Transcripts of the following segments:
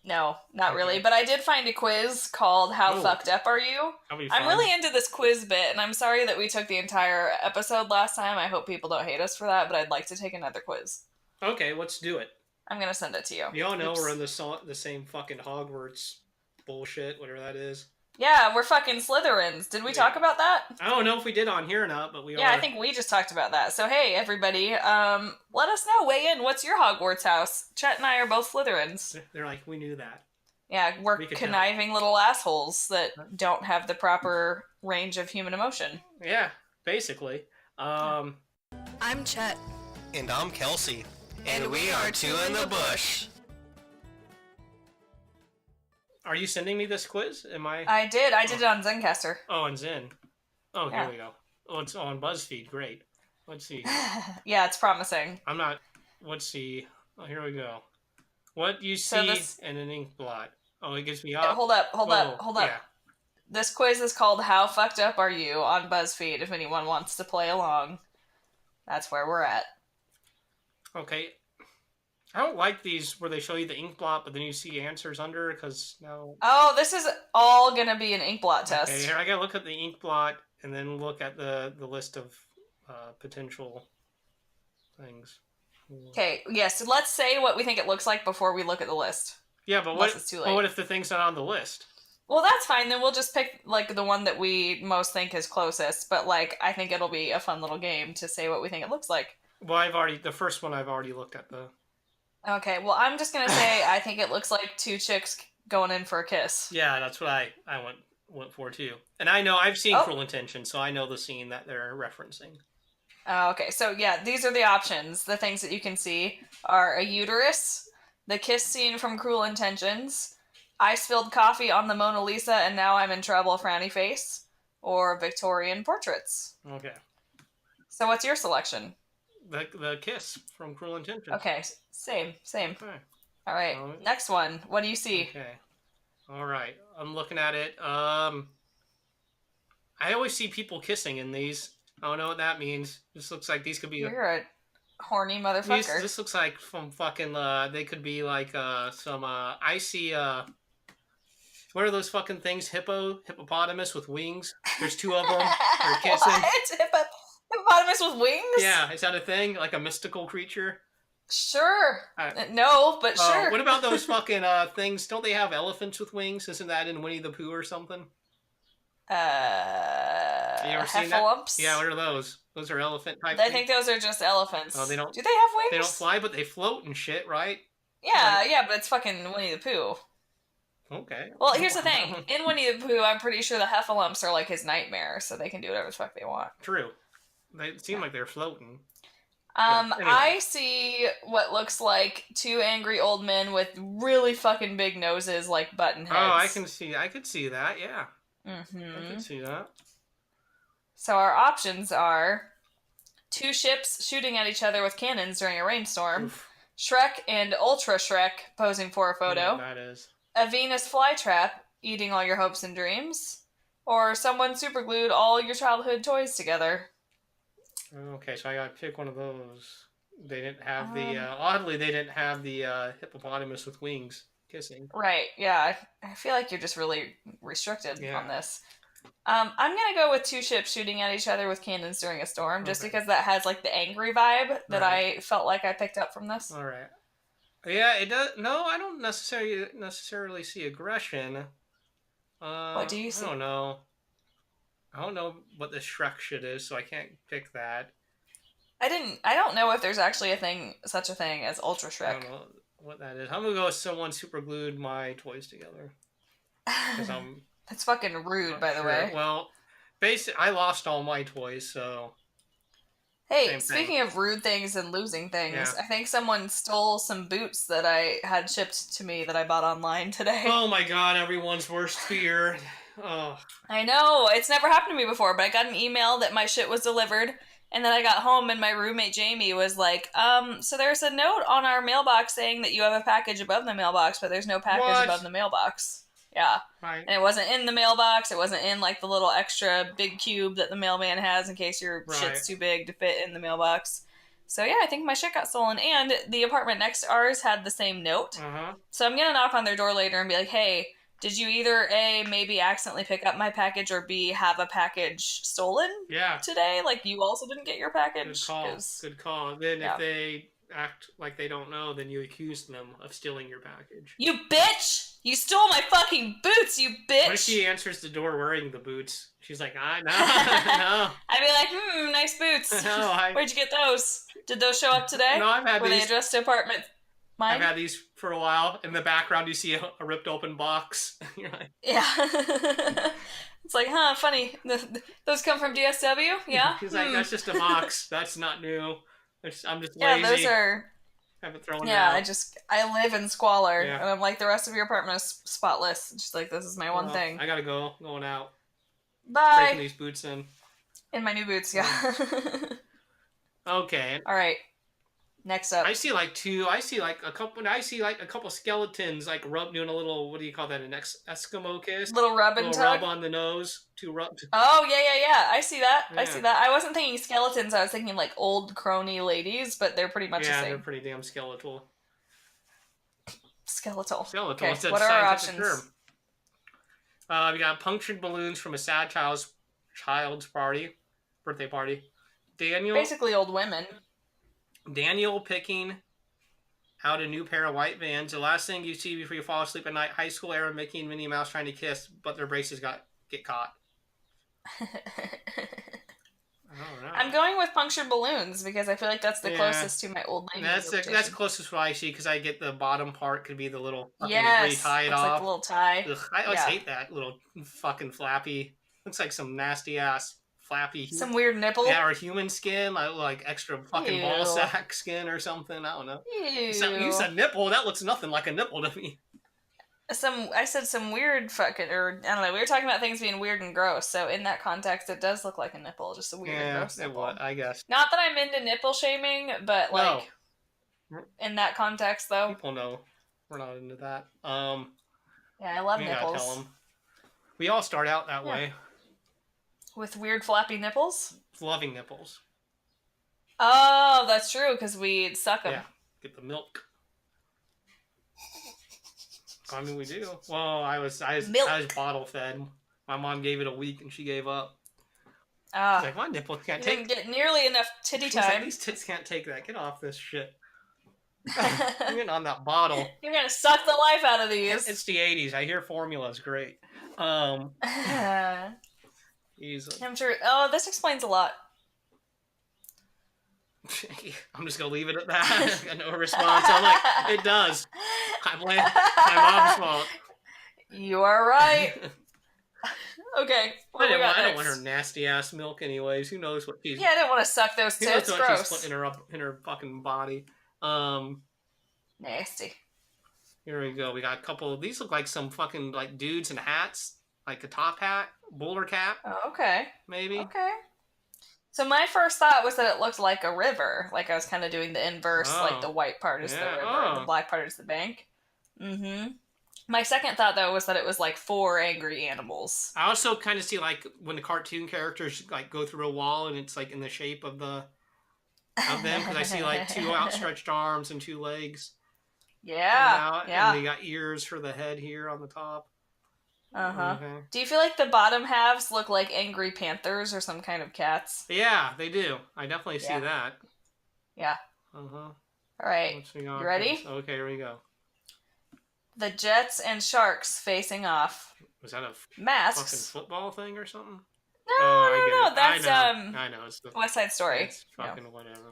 No, not really. But I did find a quiz called How Fucked Up Are You? That'll be I'm fun. really into this quiz bit, and I'm sorry that we took the entire episode last time. I hope people don't hate us for that, but I'd like to take another quiz. Okay, let's do it. I'm going to send it to you. We all know we're in the same fucking Hogwarts bullshit, whatever that is. Yeah, we're fucking Slytherins. Did we talk about that? I don't know if we did on here or not, but we are. Yeah, I think we just talked about that. So, hey, everybody, let us know. Weigh in. What's your Hogwarts house? Chet and I are both Slytherins. They're like, we knew that. Yeah, we're conniving little assholes that don't have the proper range of human emotion. Yeah, basically. I'm Chet. And I'm Kelsey. And we are Two in the Bush. Are you sending me this quiz? Am I? I did it on Zencastr. Oh, on Zen. Oh, here we go. Oh, it's on BuzzFeed. Great. Let's see. Yeah, it's promising. I'm not... Let's see. Oh, here we go. What you see in an Inkblot. Oh, it gives me up. Hold up. Yeah. This quiz is called How Fucked Up Are You on BuzzFeed, if anyone wants to play along. That's where we're at. Okay. I don't like these where they show you the Inkblot, but then you see answers under, because now... Oh, this is all gonna be an Inkblot test. Okay, here, I gotta look at the Inkblot, and then look at the list of potential things. Okay, yes, so let's say what we think it looks like before we look at the list. Yeah, but what if the thing's not on the list? Well, that's fine, then we'll just pick, like, the one that we most think is closest, but, like, I think it'll be a fun little game to say what we think it looks like. Well, the first one I've already looked at, though. Okay, well, I'm just gonna say I think it looks like two chicks going in for a kiss. Yeah, that's what I went for, too. And I know, I've seen Cruel Intentions, so I know the scene that they're referencing. Okay, so yeah, these are the options. The things that you can see are a uterus, the kiss scene from Cruel Intentions, I spilled coffee on the Mona Lisa and now I'm in trouble, frowny face, or Victorian portraits. Okay. So what's your selection? The kiss from Cruel Intentions. Okay, same. Okay. All right, next one. What do you see? Okay. All right, I'm looking at it. I always see people kissing in these. I don't know what that means. This looks like these could be... You're a horny motherfucker. This looks like from fucking... they could be like some... I see... what are those fucking things? Hippopotamus with wings? There's two of them. They're kissing. What? Hippopotamus with wings? Yeah, is that a thing? Like a mystical creature? Sure. No, but sure. What about those fucking things? Don't they have elephants with wings? Isn't that in Winnie the Pooh or something? You ever seen that? Yeah, what are those? Those are elephant type I think those are just elephants. Oh, they don't... Do they have wings? They don't fly, but they float and shit, right? Yeah, yeah, but it's fucking Winnie the Pooh. Okay. Well, here's the thing. In Winnie the Pooh, I'm pretty sure the heffalumps are like his nightmare, so they can do whatever the fuck they want. True. They seem like they're floating. Anyway. I see what looks like two angry old men with really fucking big noses like button heads. Oh, I could see that, yeah. Mm-hmm. I can see that. So our options are two ships shooting at each other with cannons during a rainstorm, Oof. Shrek and Ultra Shrek posing for a photo, that is. A Venus flytrap eating all your hopes and dreams, or someone superglued all your childhood toys together. Okay, so I gotta pick one of those. They didn't have oddly, they didn't have the hippopotamus with wings kissing. Right, yeah. I feel like you're just really restricted on this. I'm gonna go with two ships shooting at each other with cannons during a storm, just because that has, like, the angry vibe that I felt like I picked up from this. Alright. Yeah, it does. No, I don't necessarily see aggression. What do you see? I don't know. I don't know what this Shrek shit is, so I can't pick that. I don't know if there's actually such a thing as Ultra Shrek. I don't know what that is. I'm gonna go with someone super glued my toys together. That's fucking rude, by the way. Well, I lost all my toys, so... Hey, speaking of rude things and losing things, I think someone stole some boots that I had shipped to me that I bought online today. Oh my god, everyone's worst fear. Oh. I know, it's never happened to me before, but I got an email that my shit was delivered, and then I got home and my roommate Jamie was like, so there's a note on our mailbox saying that you have a package above the mailbox, but there's no package above the mailbox. Yeah. Right. And it wasn't in the mailbox. It wasn't in, like, the little extra big cube that the mailman has in case your shit's too big to fit in the mailbox. So yeah, I think my shit got stolen. And the apartment next to ours had the same note. Uh-huh. So I'm gonna knock on their door later and be like, hey, did you either A, maybe accidentally pick up my package, or B, have a package stolen today? Like, you also didn't get your package? Good call. Then yeah. if they act like they don't know, then you accuse them of stealing your package. You bitch! You stole my fucking boots, you bitch! What if she answers the door wearing the boots? She's like, no. I'd be like, nice boots. No, Where'd you get those? Did those show up today? No, I've had Were these. they addressed to apartment? Mine? I've had these for a while. In the background, you see a ripped open box. You're like, yeah. It's like, funny. Those come from DSW? Yeah? She's like, that's just a box. That's not new. I'm just lazy. Yeah, those are... Haven't thrown Yeah, out. I live in squalor. Yeah. And I'm like, the rest of your apartment is spotless. She's like, this is my one thing. I gotta go. Going out. Bye! Breaking these boots in. In my new boots, yeah. Okay. Alright. Next up. I see like a couple skeletons like doing a little, what do you call that, an Eskimo kiss? Little rub and tug? Rub on the nose. Rub. Oh, yeah. I see that. Yeah. I see that. I wasn't thinking skeletons. I was thinking like old crony ladies, but they're pretty much the same. Yeah, they're pretty damn skeletal. Skeletal. Skeletal. Okay, It's a what are our scientific options? term. We got punctured balloons from a sad child's birthday party. Basically old women. Daniel picking out a new pair of white Vans. The last thing you see before you fall asleep at night. High school era Mickey and Minnie Mouse trying to kiss, but their braces get caught. I don't know. I'm going with punctured balloons because I feel like that's the closest to my old lady. That's closest what I see because I get the bottom part could be the little where you tie it off. Like the little tie. Ugh, I always hate that little fucking flappy. Looks like some nasty ass flappy. Some weird nipple. Yeah, or human skin, like extra fucking ball sack skin or something. I don't know. Ew. You said nipple. That looks nothing like a nipple to me. I said some weird fucking, or I don't know. We were talking about things being weird and gross, so in that context, it does look like a nipple, just a weird and gross nipple. I guess. Not that I'm into nipple shaming, but like in that context, though. People know we're not into that. Yeah, I love nipples. Gotta tell them. We all start out that way. With weird flappy nipples? Loving nipples. Oh, that's true, because we suck them. Yeah, get the milk. I mean, we do. Well, I was bottle fed. My mom gave it a week and she gave up. Like, my nipple can't take. Didn't get nearly enough titty She's time. like, these tits can't take that. Get off this shit. I'm getting on that bottle. You're gonna suck the life out of these. It's the 80s. I hear formula's great. Easily. I'm sure. Oh, this explains a lot. I'm just gonna leave it at that. I got no response. I'm like, it does. I blame my mom's fault. You are right. Okay. I don't want her nasty ass milk anyways. Who knows what she's... Yeah, I didn't want to suck those tits. Who knows what gross. she's putting in her fucking body. Nasty. Here we go. We got a couple of... These look like some fucking like dudes in hats. Like a top hat. Bowler cap. Oh, okay. Maybe. Okay. So my first thought was that it looked like a river. Like I was kind of doing the inverse. Like the white part is the river. The black part is the bank. Mm-hmm. My second thought, though, was that it was like 4 angry animals. I also kind of see like when the cartoon characters like go through a wall and it's like in the shape of them because I see like 2 outstretched arms and 2 legs. Yeah. And they got ears for the head here on the top. Uh-huh. Okay. Do you feel like the bottom halves look like angry panthers or some kind of cats? Yeah, they do. I definitely see that. Yeah. Uh-huh. All right. You ready? Okay, here we go. The Jets and Sharks facing off. Was that a masks? Fucking football thing or something? No. That's I know. It's the West Side Story. It's fucking whatever,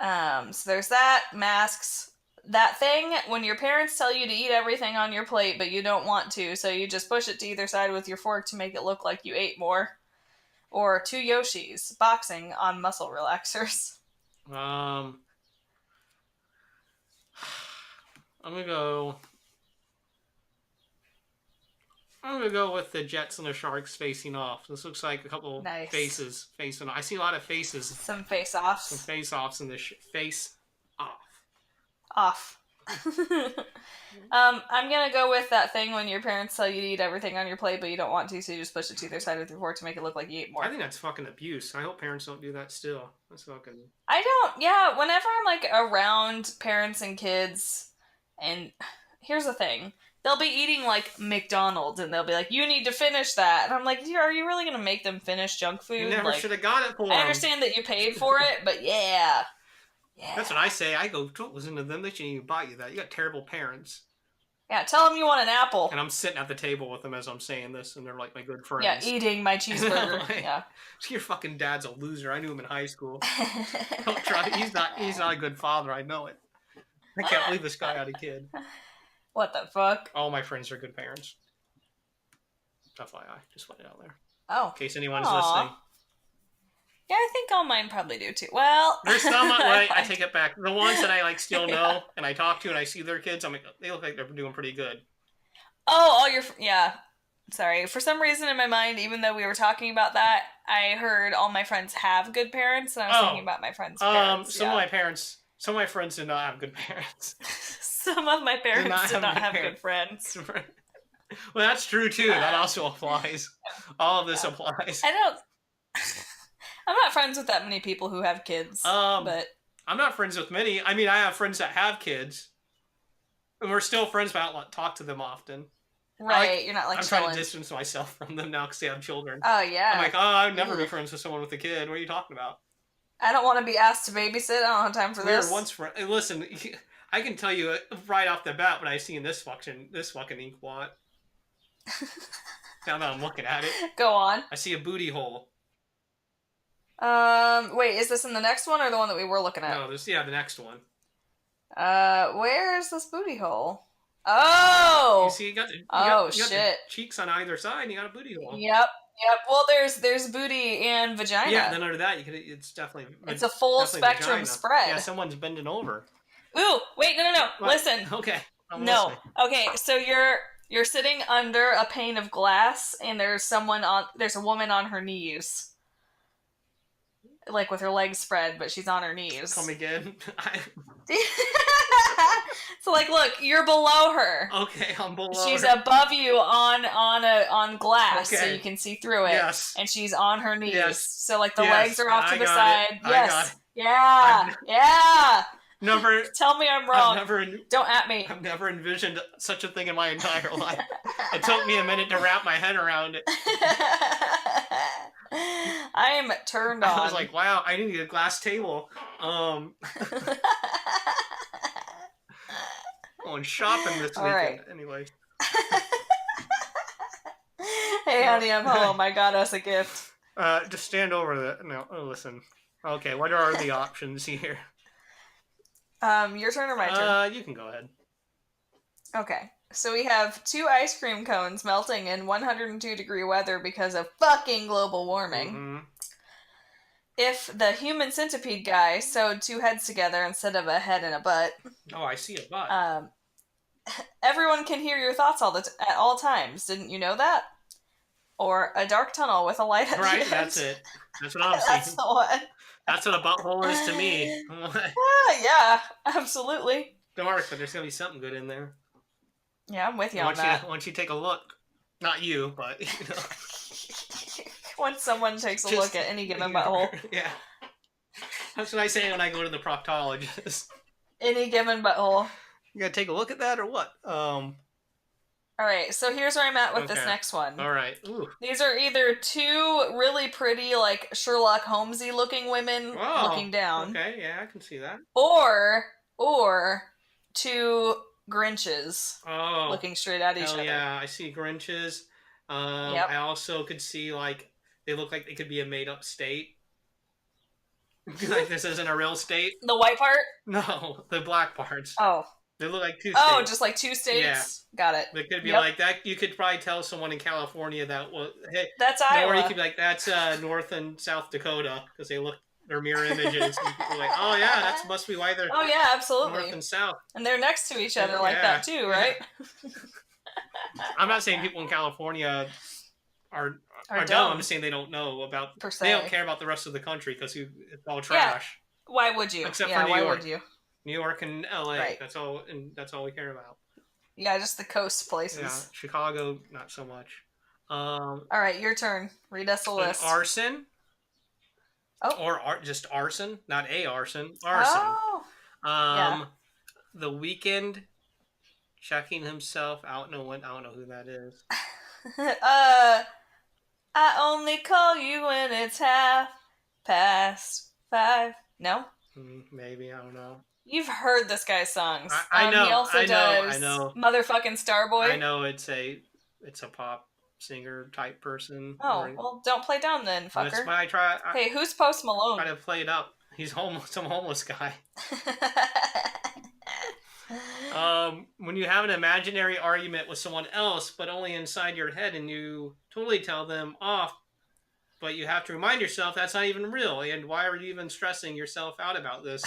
man. So there's that. Masks. That thing when your parents tell you to eat everything on your plate, but you don't want to, so you just push it to either side with your fork to make it look like you ate more. Or 2 Yoshis boxing on muscle relaxers. I'm gonna go with the Jets and the Sharks facing off. This looks like a couple faces facing off. I see a lot of faces. Some face-offs. Some face-offs in the face off. Off. I'm gonna go with that thing when your parents tell you to eat everything on your plate, but you don't want to, so you just push it to their side with your fork to make it look like you ate more. I think that's fucking abuse. I hope parents don't do that still. That's fucking... I don't, yeah, whenever I'm, like, around parents and kids, and here's the thing, they'll be eating, like, McDonald's, and they'll be like, you need to finish that, and I'm like, are you really gonna make them finish junk food? You never like, should have got it for them. I understand that you paid for it, but yeah. That's what I say. I go, don't listen to them. They shouldn't even buy you that. You got terrible parents. Yeah, tell them you want an apple. And I'm sitting at the table with them as I'm saying this, and they're like my good friends. Yeah, eating my cheeseburger. Like, yeah. Your fucking dad's a loser. I knew him in high school. Don't try. He's not a good father. I know it. I can't believe this guy had a kid. What the fuck? All my friends are good parents. FYI, just put it out there. Oh. In case anyone's listening. Yeah, I think all mine probably do too. Well, there's some. Wait, I take it back. The ones that I like still know and I talk to and I see their kids, I'm like, they look like they're doing pretty good. Oh, all your yeah. Sorry, for some reason in my mind, even though we were talking about that, I heard all my friends have good parents, and I was thinking about my friends' parents. Some of my friends did not have good parents. Some of my parents did not have good friends. Well, that's true too. That also applies. All of this applies. I'm not friends with that many people who have kids, but... I'm not friends with many. I mean, I have friends that have kids, and we're still friends, but I don't talk to them often. Right, you're not like I'm chilling. trying to distance myself from them now because they have children. Oh, yeah. I'm like, I'd never be friends with someone with a kid. What are you talking about? I don't want to be asked to babysit. I don't have time for this. We were once friends. Listen, I can tell you right off the bat when I seen this fucking Inkblot. Now that I'm looking at it. Go on. I see a booty hole. Wait, is this in the next one or the one that we were looking at? No, the next one. Where is this booty hole? Oh! You see, you got the cheeks on either side, and you got a booty hole. Yep. Well, there's booty and vagina. Yeah, then under that, it's definitely... It's a full spectrum vagina. spread. Yeah, someone's bending over. Ooh, wait, no. What? Listen. Okay. No. Okay, so you're sitting under a pane of glass, and there's a woman on her knees. Like, with her legs spread, but she's on her knees. Come again? So, like, look, you're below her. Okay, I'm below She's her. above you on glass, so you can see through it. Yes. And she's on her knees. Yes. So, like, the legs are off to the side. I Yes. got it. Yeah. Never. Tell me I'm wrong. Don't at me. I've never envisioned such a thing in my entire life. It took me a minute to wrap my head around it. I'm turned on. I was like, wow, I need a glass table. Going shopping this weekend. Right. Anyway. Hey, honey, I'm home. I got us a gift. Just stand over the... No, listen. Okay, what are the options here? Your turn or my turn? You can go ahead. Okay. So we have 2 ice cream cones melting in 102-degree weather because of fucking global warming. Mm-hmm. If the human centipede guy sewed 2 heads together instead of a head and a butt... Oh, I see a butt. Everyone can hear your thoughts at all times. Didn't you know that? Or a dark tunnel with a light at the end. Right, that's it. That's what I'm saying. That's the one. That's what a butthole is to me. Yeah, absolutely. Dark, but there's going to be something good in there. Yeah, I'm with you on that. Once you take a look. Not you, but, you know. Once someone takes a look at any given butthole. Yeah. That's what I say when I go to the proctologist. Any given butthole. You gotta take a look at that or what? Alright, so here's where I'm at with this next one. Alright. Ooh. These are either 2 really pretty, like, Sherlock Holmesy looking women looking down. Okay, yeah, I can see that. Or 2 Grinches looking straight at each other. Yeah, I see Grinches. I also could see, like, they look like they could be a made-up state. Like this isn't a real state. The white part? No, the black parts. Oh. They look like 2 states. Oh, just like 2 states? Yeah. Got it. They could be like that. You could probably tell someone in California that, well, hey. That's Iowa. Or you could be like, that's North and South Dakota, because they're mirror images. And people are like, oh yeah, that must be why they're absolutely. North and South. And they're next to each other like that too, right? I'm not saying people in California are dumb. I'm just saying they don't know about... They don't care about the rest of the country because it's all trash. Yeah. Why would you? Except for New York. Why would you? New York and LA. Right. That's all we care about. Yeah, just the coast places. Yeah, Chicago, not so much. All right, your turn. Read us a list. Arson. Oh. Or just arson, not a arson. Arson. Oh. Yeah. The Weeknd checking himself out. I don't know who that is. I only call you when it's 5:30. No? Maybe, I don't know. You've heard this guy's songs. I know. He also I know. Motherfucking Starboy. I know it's a pop singer type person. Oh, well, don't play down then, fucker. That's why I try. Hey, who's Post Malone? Try to play it up. He's some homeless guy. When you have an imaginary argument with someone else, but only inside your head, and you totally tell them off, but you have to remind yourself that's not even real, and why are you even stressing yourself out about this?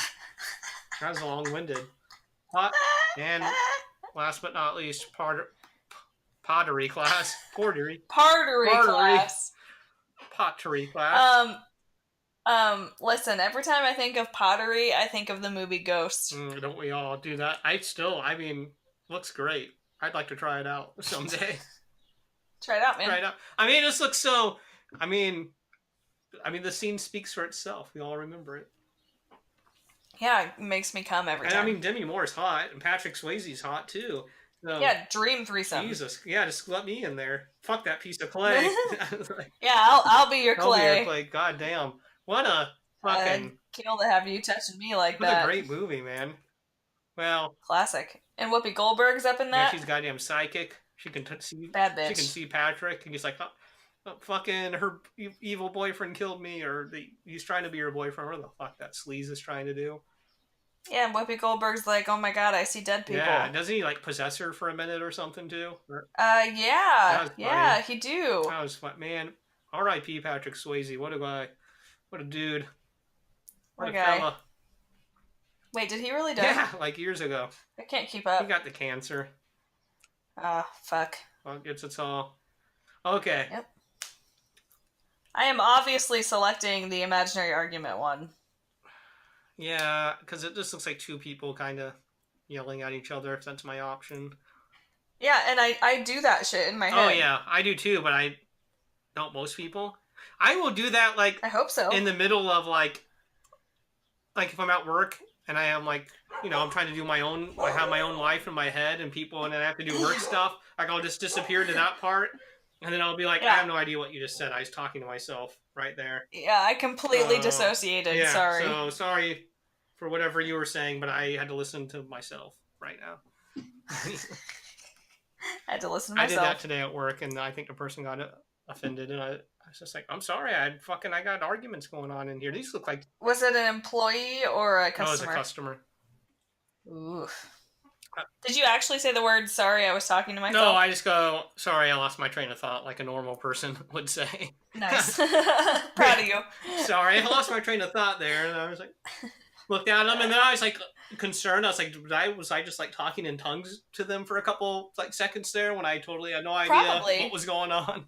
That was long-winded. And last but not least, pottery class. Pottery class. Pottery class. Listen, every time I think of pottery, I think of the movie Ghost. Don't we all do that? Looks great. I'd like to try it out someday. Try it out, man. Try it out. I mean, this looks so... I mean, the scene speaks for itself. We all remember it. Yeah, it makes me come every time. And I mean, Demi Moore's hot, and Patrick Swayze's hot, too. So, yeah, dream threesome. Jesus. Yeah, just let me in there. Fuck that piece of clay. Yeah, I'll be your clay. I'll be your clay. God damn. What a fucking... kill to have you touching me like what that. What a great movie, man. Well... Classic. And Whoopi Goldberg's up in that? Yeah, she's goddamn psychic. She can see... Bad bitch. She can see Patrick, and he's like, fucking her evil boyfriend killed me, or he's trying to be her boyfriend. What the fuck that sleaze is trying to do? Yeah, and Whoopi Goldberg's like, oh my god, I see dead people. Yeah, doesn't he like possess her for a minute or something too? Yeah, he do. That was fun, man. R.I.P. Patrick Swayze. What a guy. What a dude. What a guy. fella. Wait, did he really die? Yeah, like years ago. I can't keep up. He got the cancer. Fuck. Well, it gets its all. Okay. Yep. I am obviously selecting the imaginary argument one. Yeah, because it just looks like two people kind of yelling at each other, if that's my option. Yeah, and I do that shit in my head. Oh, yeah, I do too, but I don't most people. I will do that, like... I hope so. In the middle of, like if I'm at work, and I am, like, I'm trying to do my own... I have my own life in my head, and then I have to do work stuff. Like, I'll just disappear to that part, and then I'll be like, I have no idea what you just said. I was talking to myself right there. Yeah, I completely dissociated. Yeah, sorry. So, sorry for whatever you were saying, but I had to listen to myself right now. I had to listen to myself. I did that today at work, and I think the person got offended, and I was just like, I'm sorry, I got arguments going on in here. These look like... Was it an employee or a customer? No, it was a customer. Oof. Did you actually say the word, sorry, I was talking to myself? No, I just go, sorry, I lost my train of thought, like a normal person would say. Nice. Proud of you. Sorry, I lost my train of thought there, and I was like... Looked at them, and then I was like concerned. I was like, was I just like talking in tongues to them for a couple like seconds there when I totally had no idea what was going on?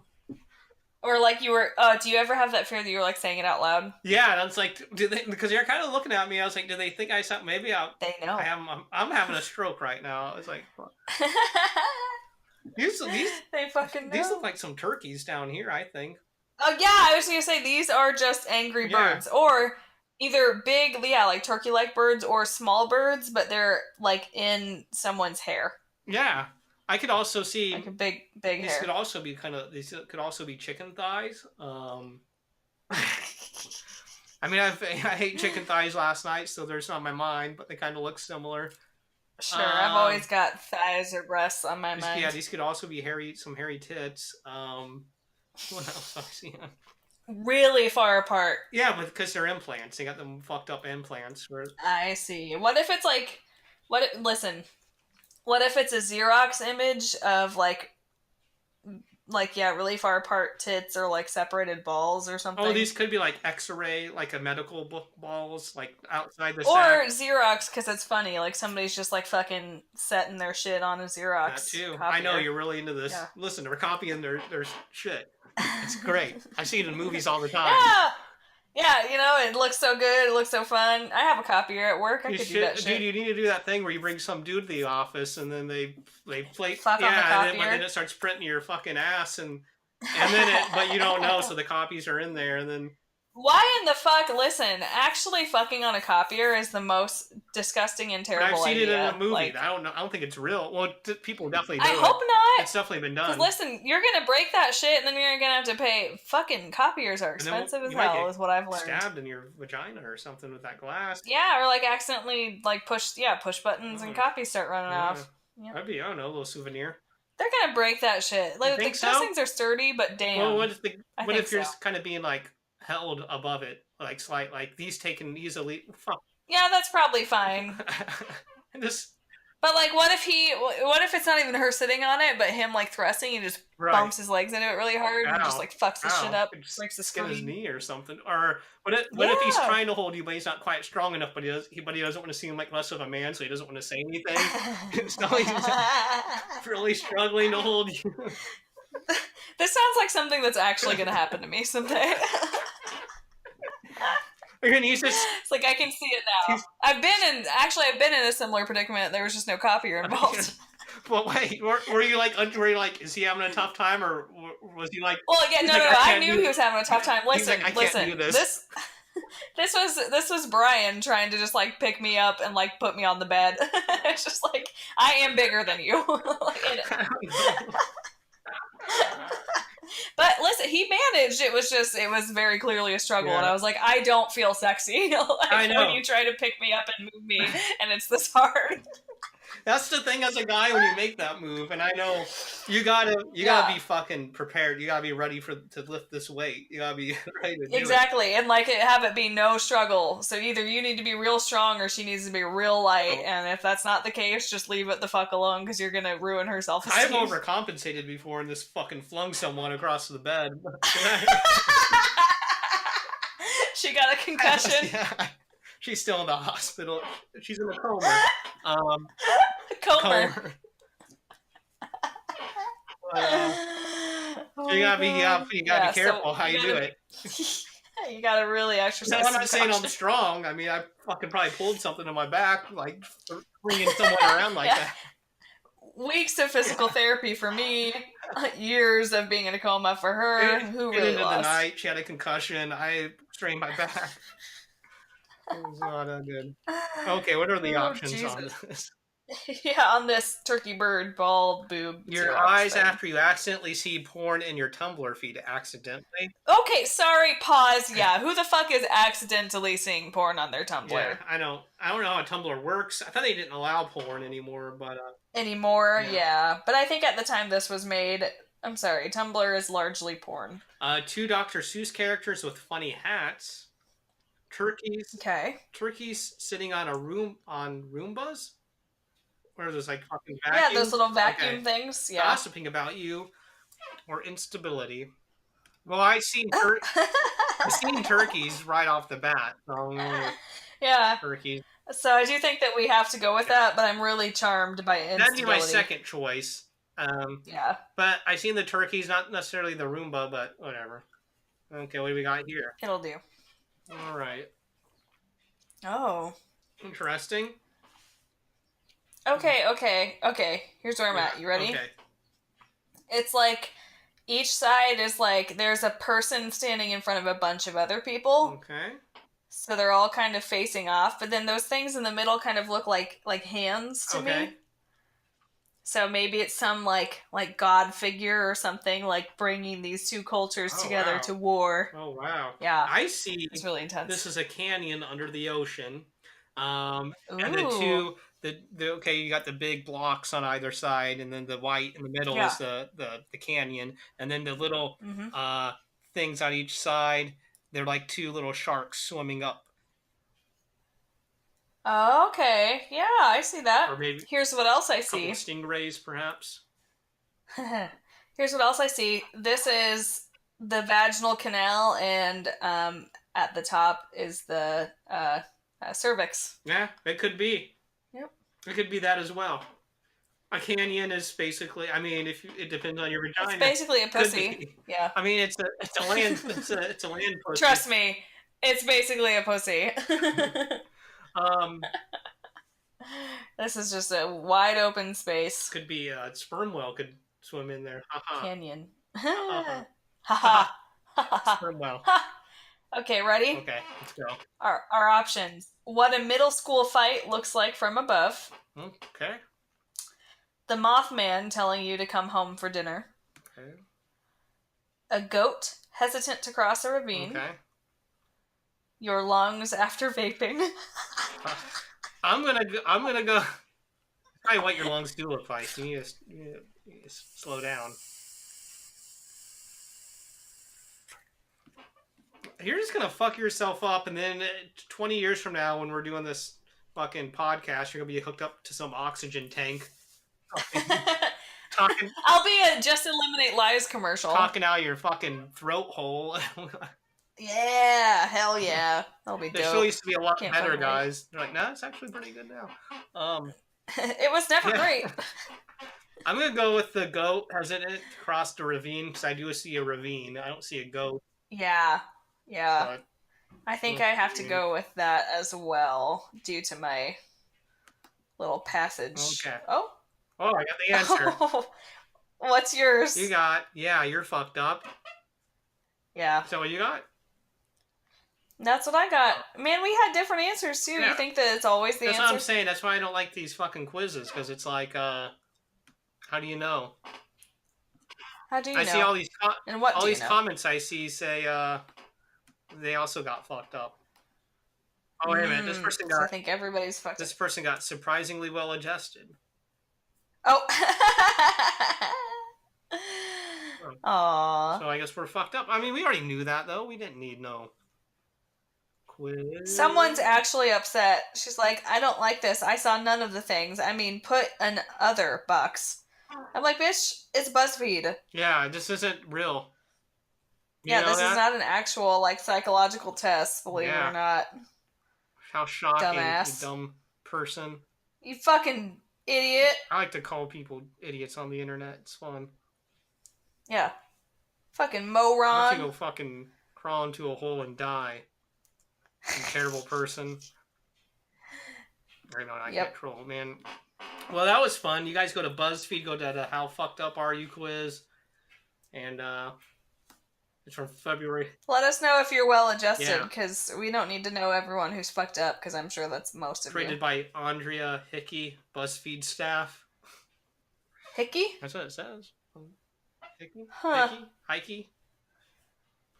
Or like you were, do you ever have that fear that you were like saying it out loud? Yeah, and I was like, because they're kind of looking at me. I was like, do they think I sound? Maybe they know. I'm having a stroke right now. I was like, these they fucking know. These look like some turkeys down here. I think. Oh yeah, I was gonna say these are just angry birds, or. Either big, like turkey-like birds, or small birds, but they're like in someone's hair. Yeah, I could also see like a big hair. These could also be chicken thighs. I mean, I ate chicken thighs last night, so they're not on my mind, but they kind of look similar. Sure, I've always got thighs or breasts on my mind. Yeah, these could also be some hairy tits. What else do I see? Really far apart. Yeah, but because they're implants. They got them fucked up implants. I see. What if it's like... Listen. What if it's a Xerox image of really far apart tits or like separated balls or something? Oh, these could be like X-ray, like a medical book balls, like outside the Or sack. Xerox, because it's funny. Like somebody's just like fucking setting their shit on a Xerox. That too. Copier. I know you're really into this. Yeah. Listen, they're copying their shit. It's great. I see it in movies all the time. Yeah. Yeah, it looks so good. It looks so fun. I have a copier at work. I You could do should, that shit. dude. You need to do that thing where you bring some dude to the office and then they play. Fuck on the But copier. then it starts printing your fucking ass but you don't know, so the copies are in there, and then Why in the fuck? Listen, actually fucking on a copier is the most disgusting and but I've terrible seen idea. it in a movie. Like, I don't know. I don't think it's real. Well, people definitely do I it. hope not. It's definitely been done. Because listen, you're gonna break that shit, and then you're gonna have to pay. Fucking copiers are And then expensive as you might hell, get is what I've learned. stabbed in your vagina or something with that glass. Yeah, or like accidentally like push buttons and copies start running off. Yep. That'd be, I don't know, a little souvenir. They're gonna break that shit. Like think those so? things are sturdy, but damn. Well, what if you're so. kind of being like held above it, like slight, like these taken easily? Fuck. Yeah, that's probably fine. Just But like, what if it's not even her sitting on it, but him like thrusting and just bumps his legs into it really hard and just like fucks the shit up, breaks the skin his screen. knee or something. Or what if he's trying to hold you, but he's not quite strong enough, but he doesn't want to seem like less of a man, so he doesn't want to say anything. So he's really struggling to hold you. This sounds like something that's actually going to happen to me someday. And he's just, it's like I can see it now. I've been in a similar predicament. There was just no copier involved. Well, wait, were you like, is he having a tough time, or was he like? Well, yeah, no. I knew he was having a tough time. Listen, like, I can't do this. This was Brian trying to just like pick me up and like put me on the bed. It's just like I am bigger than you. But listen, he managed. It was very clearly a struggle, and I was like, I don't feel sexy. Like, I know. when you try to pick me up and move me, and it's this hard. That's the thing as a guy when you make that move, and I know you gotta be fucking prepared. You gotta be ready to lift this weight. You gotta be ready to do Exactly, and like have it be no struggle. So either you need to be real strong, or she needs to be real light. Oh. And if that's not the case, just leave it the fuck alone because you're gonna ruin her self-esteem. I've overcompensated before and just fucking flung someone across the bed. She got a concussion. Yeah. She's still in the hospital. She's in a coma. Comer. You gotta be careful how you do it. You gotta really exercise. No, I'm not saying I'm strong. I mean, I fucking probably pulled something on my back, like bringing someone around like that. Weeks of physical therapy for me, years of being in a coma for her. Who really into lost? the night, she had a concussion. I strained my back. It was not good. Okay, what are the options Jesus. on this? Yeah, on this turkey bird ball boob. Your eyes after you accidentally see porn in your Tumblr feed. Accidentally? Okay, sorry, pause. Yeah, who the fuck is accidentally seeing porn on their Tumblr? Yeah, I don't know how Tumblr works. I thought they didn't allow porn anymore, but Anymore, yeah. But I think at the time this was made, I'm sorry, Tumblr is largely porn. 2 Dr. Seuss characters with funny hats. Turkeys. Okay. Turkeys sitting on Roombas? What are those, like fucking vacuums? Yeah, those little vacuum things. Yeah. Gossiping about you, or instability. Well, I seen turkeys right off the bat. So yeah. Turkeys. So I do think that we have to go with that, but I'm really charmed by instability. That'd be my second choice. Yeah. But I seen the turkeys, not necessarily the Roomba, but whatever. Okay, what do we got here? It'll do. All right. Oh. Interesting. Okay. Here's where I'm at. You ready? Okay. It's like each side is like there's a person standing in front of a bunch of other people. Okay. So they're all kind of facing off, but then those things in the middle kind of look like hands to me. So maybe it's some like god figure or something, like bringing these two cultures together to war. Oh wow. Yeah. I see. It's really intense. This is a canyon under the ocean. And Ooh. okay, you got the big blocks on either side, and then the white in the middle is the canyon, and then the little things on each side. They're like 2 little sharks swimming up. Oh, okay. Yeah, I see that. Or maybe here's what else I a couple see. of stingrays, perhaps. Here's what else I see. This is the vaginal canal, and at the top is the cervix. Yeah, it could be. Yep. It could be that as well. A canyon is basically, I mean, it depends on your vagina. It's basically a pussy. Yeah. I mean, it's a land pussy. Trust me, It's basically a pussy. Um, This is just a wide open space. could be a sperm whale could swim in there. Canyon. Uh-huh. Ha ha. Sperm whale. Okay, ready? Okay, let's go. Our options. What a middle school fight looks like from above. Okay. The Mothman telling you to come home for dinner. Okay. A goat hesitant to cross a ravine. Okay. Your lungs after vaping. I'm gonna go. Probably what your lungs do look like. You need to slow down. You're just gonna fuck yourself up, and then 20 years from now, when we're doing this fucking podcast, you're gonna be hooked up to some oxygen tank. Talking I'll be a Just Eliminate Lies commercial. talking out your fucking throat hole. Yeah, hell yeah. That'll be The dope. show used to be a lot Can't better, fucking wait. guys. They're like, no, it's actually pretty good now. It was never Yeah. great. I'm gonna go with the goat hesitant to cross the ravine because I do see a ravine. I don't see a goat. Yeah. But I think I have to go with that as well, due to my little passage. Okay. Oh. I got the answer. What's yours? You're fucked up. Yeah. So what you got? That's what I got. Man, we had different answers too. Yeah. You think that it's always the That's answer? what I'm saying. That's why I don't like these fucking quizzes because it's like, how do you know? How do you know? I see all these and what all do you these know? comments I see say they also got fucked up. Oh wait a minute, So I think everybody's fucked this up. person got surprisingly well adjusted. Oh. Aww. So I guess we're fucked up. I mean, we already knew that though. We didn't need no quiz. Someone's actually upset. She's like, I don't like this. I saw none of the things. I mean, put an other box. I'm like, bitch, it's BuzzFeed. Yeah, this isn't real. You Yeah, know this that? is not an actual, like, psychological test, believe it or not. How shocking, Dumbass. you dumb person. You fucking idiot. I like to call people idiots on the internet. It's fun. Yeah. Fucking Why don't you moron. go fucking crawl into a hole and die? You terrible person. I know, I Yep. can't troll, man. Well, that was fun. You guys go to BuzzFeed, go to the How Fucked Up Are You quiz. And, it's from February. Let us know if you're well adjusted, Yeah. because we don't need to know everyone who's fucked up, because I'm sure that's most of Created you. by Andrea Hickey, BuzzFeed staff. Hickey? That's what it says. Hickey? Huh. Hickey? Hikey?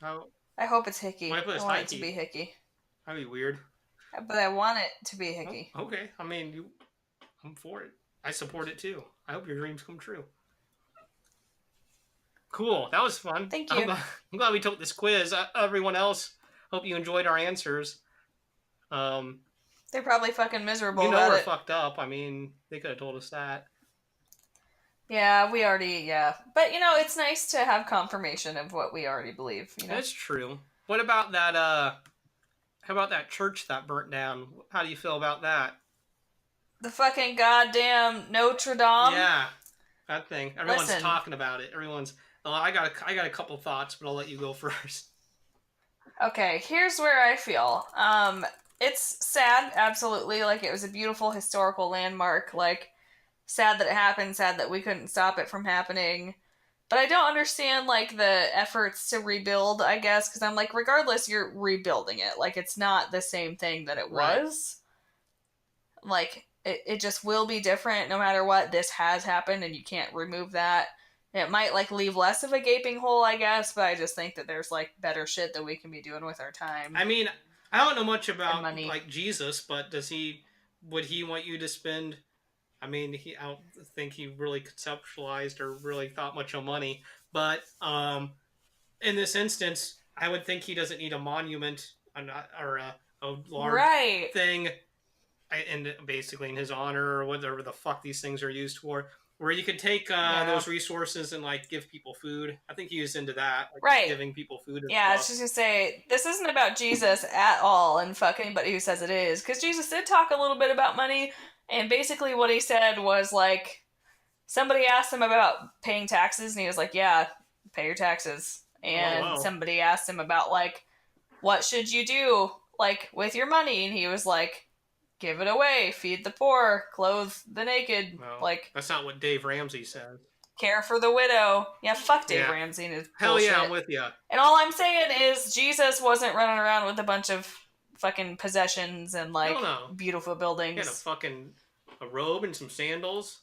How? I hope it's Hickey. Why put I this want it to Hickey? be Hickey. That'd be weird. But I want it to be Hickey. Oh, okay. I mean, I'm for it. I support it too. I hope your dreams come true. Cool. That was fun. Thank you. I'm glad we took this quiz. Everyone else, hope you enjoyed our answers. They're probably fucking miserable You know about we're it. fucked up. I mean, they could have told us that. Yeah, we already, yeah. But, it's nice to have confirmation of what we already believe, That's true. What about that, how about that church that burnt down? How do you feel about that? The fucking goddamn Notre Dame? Yeah, that thing. Everyone's Listen. talking about it. Everyone's... I got a couple thoughts, but I'll let you go first. Okay, here's where I feel. It's sad, absolutely. Like, it was a beautiful historical landmark. Like, sad that it happened, sad that we couldn't stop it from happening. But I don't understand, like, the efforts to rebuild, I guess, because I'm like, regardless, you're rebuilding it. Like, it's not the same thing that it Right. was. Like, it just will be different no matter what. This has happened, and you can't remove that. It might, like, leave less of a gaping hole, I guess, but I just think that there's, like, better shit that we can be doing with our time. I mean, I don't know much about, money. like, Jesus, but would he want you to spend... I mean, I don't think he really conceptualized or really thought much of money. But in this instance, I would think he doesn't need a monument or a large Right. thing, and basically in his honor or whatever the fuck these things are used for. Where you could take those resources and, like, give people food. I think he was into that, like, Right. giving people food. And Yeah, I was stuff. just gonna say, this isn't about Jesus at all, and fuck anybody who says it is. Because Jesus did talk a little bit about money, and basically what he said was, like, somebody asked him about paying taxes, and he was like, yeah, pay your taxes. And wow. somebody asked him about, like, what should you do, like, with your money? And he was like, give it away, feed the poor, clothe the naked, Well, like, that's not what Dave Ramsey said. care for the widow. Yeah, fuck Dave Yeah. Ramsey and his Hell bullshit. yeah, I'm with you. And all I'm saying is Jesus wasn't running around with a bunch of fucking possessions and, like, No. beautiful He buildings. had a robe and some sandals.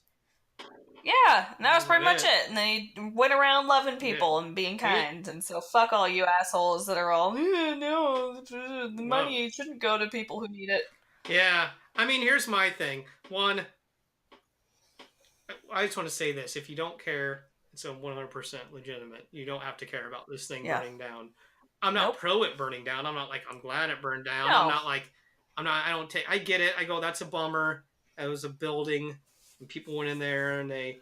Yeah, and that was pretty Yeah. much it. And then he went around loving people and being kind. And so fuck all you assholes that are all, no, the money shouldn't go to people who need it. Yeah. I mean, here's my thing. One, I just want to say this. If you don't care, it's a 100% legitimate. You don't have to care about this thing burning down. I'm not pro it burning down. I'm not like, I'm glad it burned down. No. I'm not like, I get it. I go, that's a bummer. It was a building and people went in there and they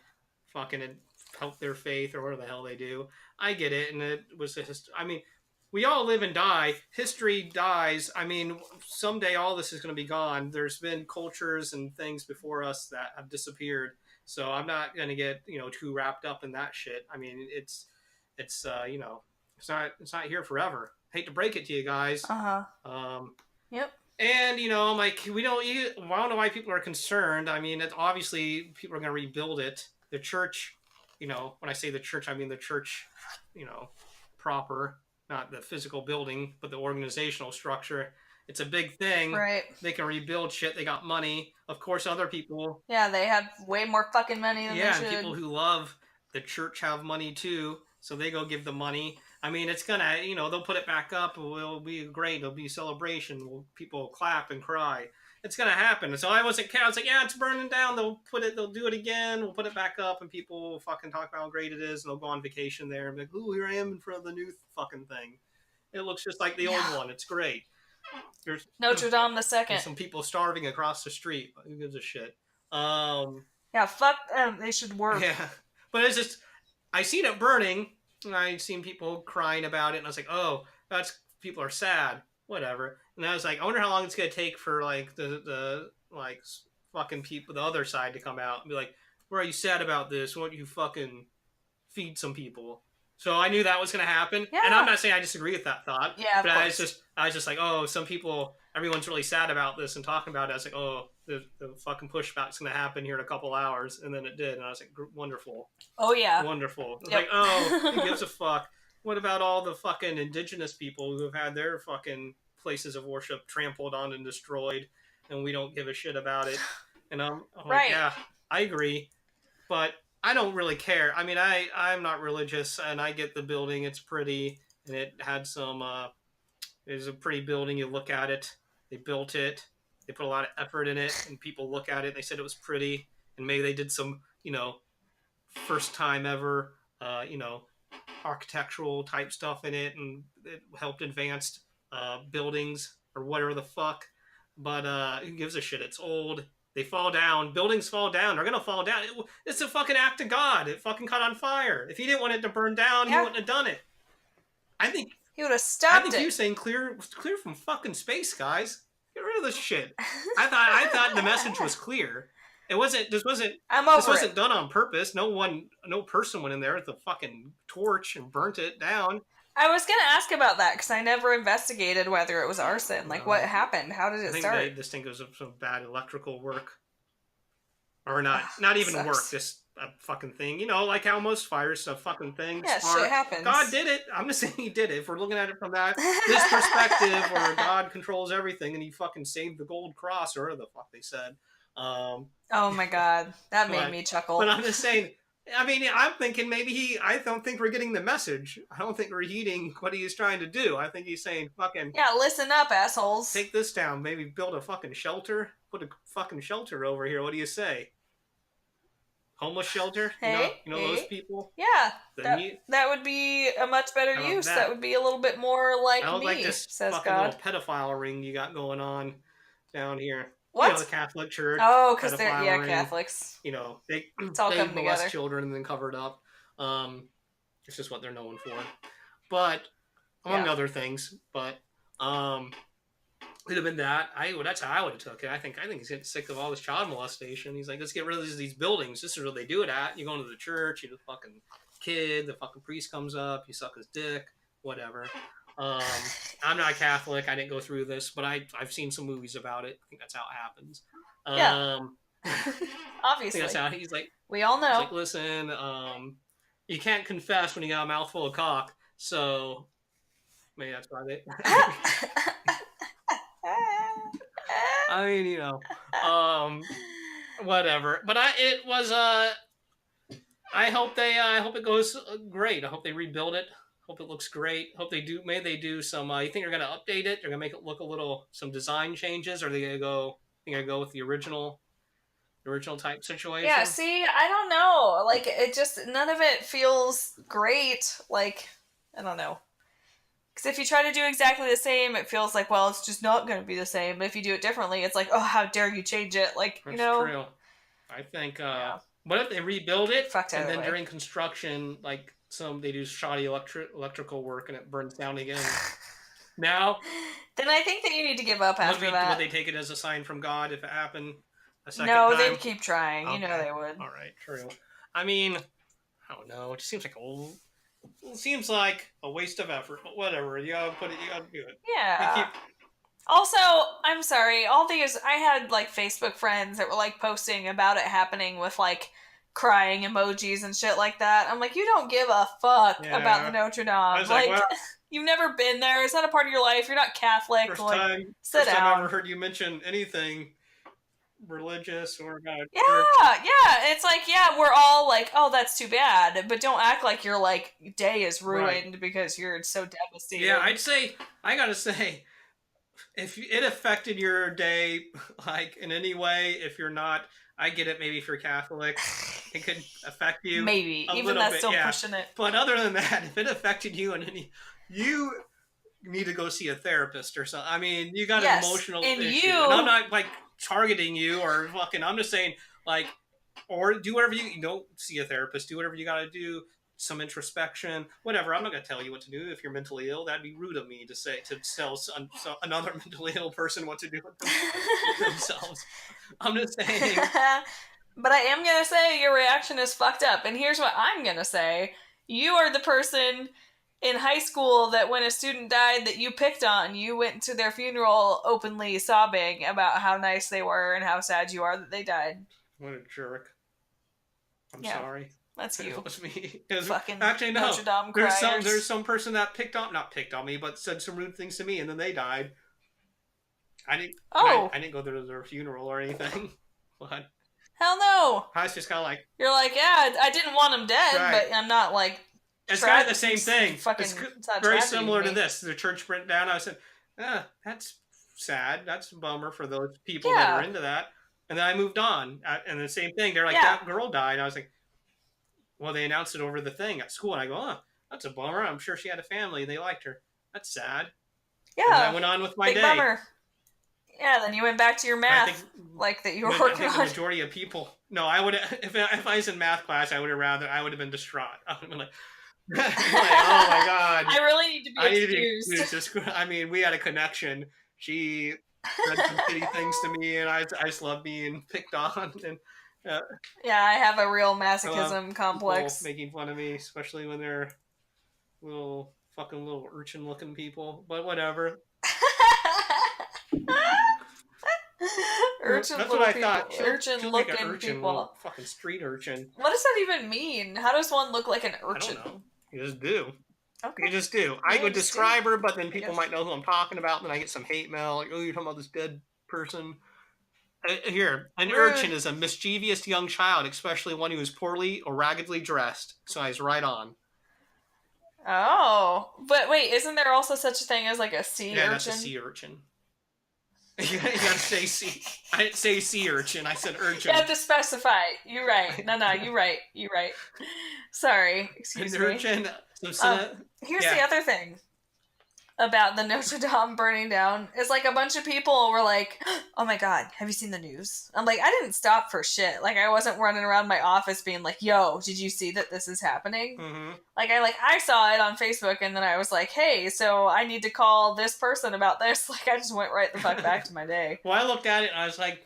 fucking had helped their faith or whatever the hell they do. I get it. And it was I mean, we all live and die. History dies. I mean, someday all this is going to be gone. There's been cultures and things before us that have disappeared. So I'm not going to get, too wrapped up in that shit. I mean, it's not here forever. Hate to break it to you guys. Yep. And, I don't know why people are concerned. I mean, obviously people are going to rebuild it. The church, when I say the church, I mean the church, proper, not the physical building, but the organizational structure. It's a big thing. Right. They can rebuild shit. They got money. Of course, other people. Yeah, they have way more fucking money than they should. Yeah, people who love the church have money too, so they go give the money. I mean, it's gonna, they'll put it back up. It'll be great. It'll be a celebration. People will clap and cry. It's gonna happen. So I was like, yeah, it's burning down. They'll do it again. We'll put it back up, and people will fucking talk about how great it is, and they'll go on vacation there and be like, ooh, here I am in front of the new fucking thing. It looks just like the old one. It's great. There's Notre Dame the Second. Some people starving across the street. Who gives a shit? Yeah, fuck them. They should work. Yeah, but it's just I seen it burning, and I seen people crying about it, and I was like, oh, people are sad, whatever. And I was like, I wonder how long it's gonna take for like the fucking people, the other side, to come out and be like, where are you sad about this? Why don't you fucking feed some people? So I knew that was going to happen. Yeah. And I'm not saying I disagree with that thought. Yeah, but I was just like, oh, some people, everyone's really sad about this and talking about it. I was like, oh, the fucking pushback's going to happen here in a couple hours. And then it did. And I was like, wonderful. Oh, yeah. Wonderful. Yep. Like, oh, who gives a fuck? What about all the fucking indigenous people who have had their fucking places of worship trampled on and destroyed, and we don't give a shit about it? And I'm like, yeah, I agree. But I don't really care. I mean, I'm not religious, and I get the building. It's pretty, and it had some, it's a pretty building. You look at it. They built it. They put a lot of effort in it, and people look at it, and they said it was pretty, and maybe they did some, first time ever, architectural type stuff in it, and it helped advance buildings or whatever the fuck. But who gives a shit? It's old. They fall down. Buildings fall down. They're going to fall down. It's a fucking act of God. It fucking caught on fire. If he didn't want it to burn down, he wouldn't have done it. I think he would have stopped it. I think he was saying clear from fucking space, guys. Get rid of this shit. I thought the message was clear. This wasn't done on purpose. No person went in there with a fucking torch and burnt it down. I was going to ask about that because I never investigated whether it was arson. Like, what happened? How did it start? I just think it was some bad electrical work. Or not even work, just a fucking thing. Like how most fires, a fucking thing. Yeah, shit happens. God did it. I'm just saying he did it. If we're looking at it from this perspective, where God controls everything and he fucking saved the gold cross, or whatever the fuck they said. Oh my God. That made me chuckle. But I'm just saying, I mean, I'm thinking I don't think we're getting the message. I don't think we're heeding what he is trying to do. I think he's saying, fucking... Yeah, listen up, assholes. Take this down. Maybe build a fucking shelter. Put a fucking shelter over here. What do you say? Homeless shelter? Hey, those people? Yeah. That would be a much better use. That would be a little bit more like me, like this says fucking God. Little pedophile ring you got going on down here. What? The Catholic Church. Oh, because they're Catholics. They molest together. Children and then cover it up. It's just what they're known for. But among other things, but it'd have been that. That's how I would have took it. I think he's getting sick of all this child molestation. He's like, let's get rid of these buildings. This is what they do it at. You go into the church, you're the fucking kid, the fucking priest comes up, you suck his dick, whatever. I'm not Catholic. I didn't go through this, but I've seen some movies about it. I think that's how it happens. Yeah. I Obviously. think that's how he's like. We all know. He's like, listen, you can't confess when you got a mouthful of cock. So maybe that's why they. I mean, you know, whatever. But it was I hope it goes great. I hope they rebuild it. Hope it looks great. Hope they do. Maybe they do some. You think they're gonna update it? They're gonna make it look a little some design changes, or are they gonna go? Think I go with the original type situation? Yeah. See, I don't know. Like, it just none of it feels great. Like, I don't know. Because if you try to do exactly the same, it feels like, well, it's just not going to be the same. But if you do it differently, it's like, oh, how dare you change it? Like, That's you know. True. I think. What if they rebuild it and then during construction, like they do shoddy electrical work and it burns down again? Now, then I think that you need to give up after that. Would they take it as a sign from God if it happened a second time? time? They'd keep trying. Okay. You know they would. All right, true. I mean, I don't know. It just seems like a waste of effort. But whatever, you gotta do it. Yeah. Also, I'm sorry. All these, I had like Facebook friends that were like posting about it happening with like crying emojis and shit like that. I'm like, you don't give a fuck about the Notre Dame. I was like, well, you've never been there. It's not a part of your life. You're not Catholic. First like, time I ever heard you mention anything religious or about church. Yeah. It's like, yeah, we're all like, oh, that's too bad, but don't act like your like day is ruined because you're so devastated. Yeah, I gotta say, if it affected your day, like in any way, if you're not, I get it. Maybe if you're Catholic, it could affect you. Maybe even that's still pushing it. But other than that, if it affected you in any, you need to go see a therapist or something. I mean, you got an emotional issue. And I'm not like targeting you or fucking. I'm just saying, like, or do whatever you don't see a therapist. Do whatever you got to do. Some introspection, whatever. I'm not going to tell you what to do if you're mentally ill. That'd be rude of me to tell another mentally ill person what to do with themselves. I'm just saying. But I am going to say your reaction is fucked up. And here's what I'm going to say. You are the person in high school that when a student died that you picked on, you went to their funeral openly sobbing about how nice they were and how sad you are that they died. What a jerk. I'm sorry. That's you. It was me. Fucking actually, no. Notre Dame criers. There's some person that not picked on me, but said some rude things to me, and then they died. I didn't go to their funeral or anything. But hell no. I was just kind of like, you're like, yeah, I didn't want them dead, but I'm not like. It's kind of the same thing. It's very similar to this. The church burnt down. I said, that's sad. That's a bummer for those people that are into that. And then I moved on. And the same thing. They're like, that girl died. I was like, well, they announced it over the thing at school. And I go, oh, that's a bummer. I'm sure she had a family. They liked her. That's sad. Yeah. And I went on with my day. Bummer. Yeah, then you went back to your math, that you were working on. The majority of people. No, I would have. If I was in math class, I would have been distraught. I would have been like, oh my god! I really need to be excused. I mean, we had a connection. She said some shitty things to me, and I just love being picked on. And yeah, I have a real masochism complex. Making fun of me, especially when they're little urchin-looking people. But whatever. Urchin That's what I thought. Urchin-looking people. Fucking street urchin. What does that even mean? How does one look like an urchin? I don't know. You just do. Okay. You just do. I would describe her, but then people might know who I'm talking about, and then I get some hate mail. Like, oh, you're talking about this dead person. Here, an urchin is a mischievous young child, especially one who is poorly or raggedly dressed. So I was right on. Oh. But wait, isn't there also such a thing as like a sea urchin? Yeah, that's a sea urchin. You gotta say sea. I didn't say sea urchin. I said urchin. You have to specify. You're right. No, you're right. You're right. Sorry. Excuse me. Urchin. Here's the other thing about the Notre Dame burning down. Is like a bunch of people were like, oh my god, have you seen the news? I'm like, I didn't stop for shit. Like, I wasn't running around my office being like, yo, did you see that this is happening? Mm-hmm. Like, I saw it on Facebook, and then I was like, hey, so I need to call this person about this. Like, I just went right the fuck back to my day. Well, I looked at it and I was like,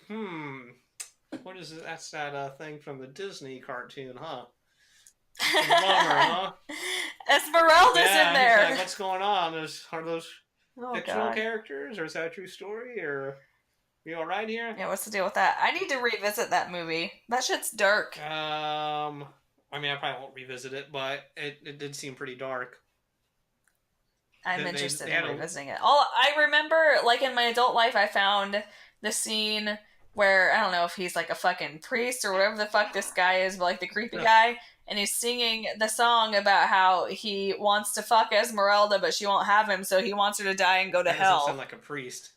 what is it? That's that thing from the Disney cartoon, huh? Bummer, huh? Esmeralda's Yeah, in there. Like, what's going on? Are those fictional God. characters, or is that a true story, or you all right here? Yeah, what's the deal with that? I need to revisit that movie. That shit's dark. I mean, I probably won't revisit it, but it did seem pretty dark. I'm interested in revisiting it. I remember, like, in my adult life, I found the scene where, I don't know if he's, like, a fucking priest or whatever the fuck this guy is, but, like, the creepy guy, and he's singing the song about how he wants to fuck Esmeralda, but she won't have him, so he wants her to die and go to hell. Doesn't sound like a priest.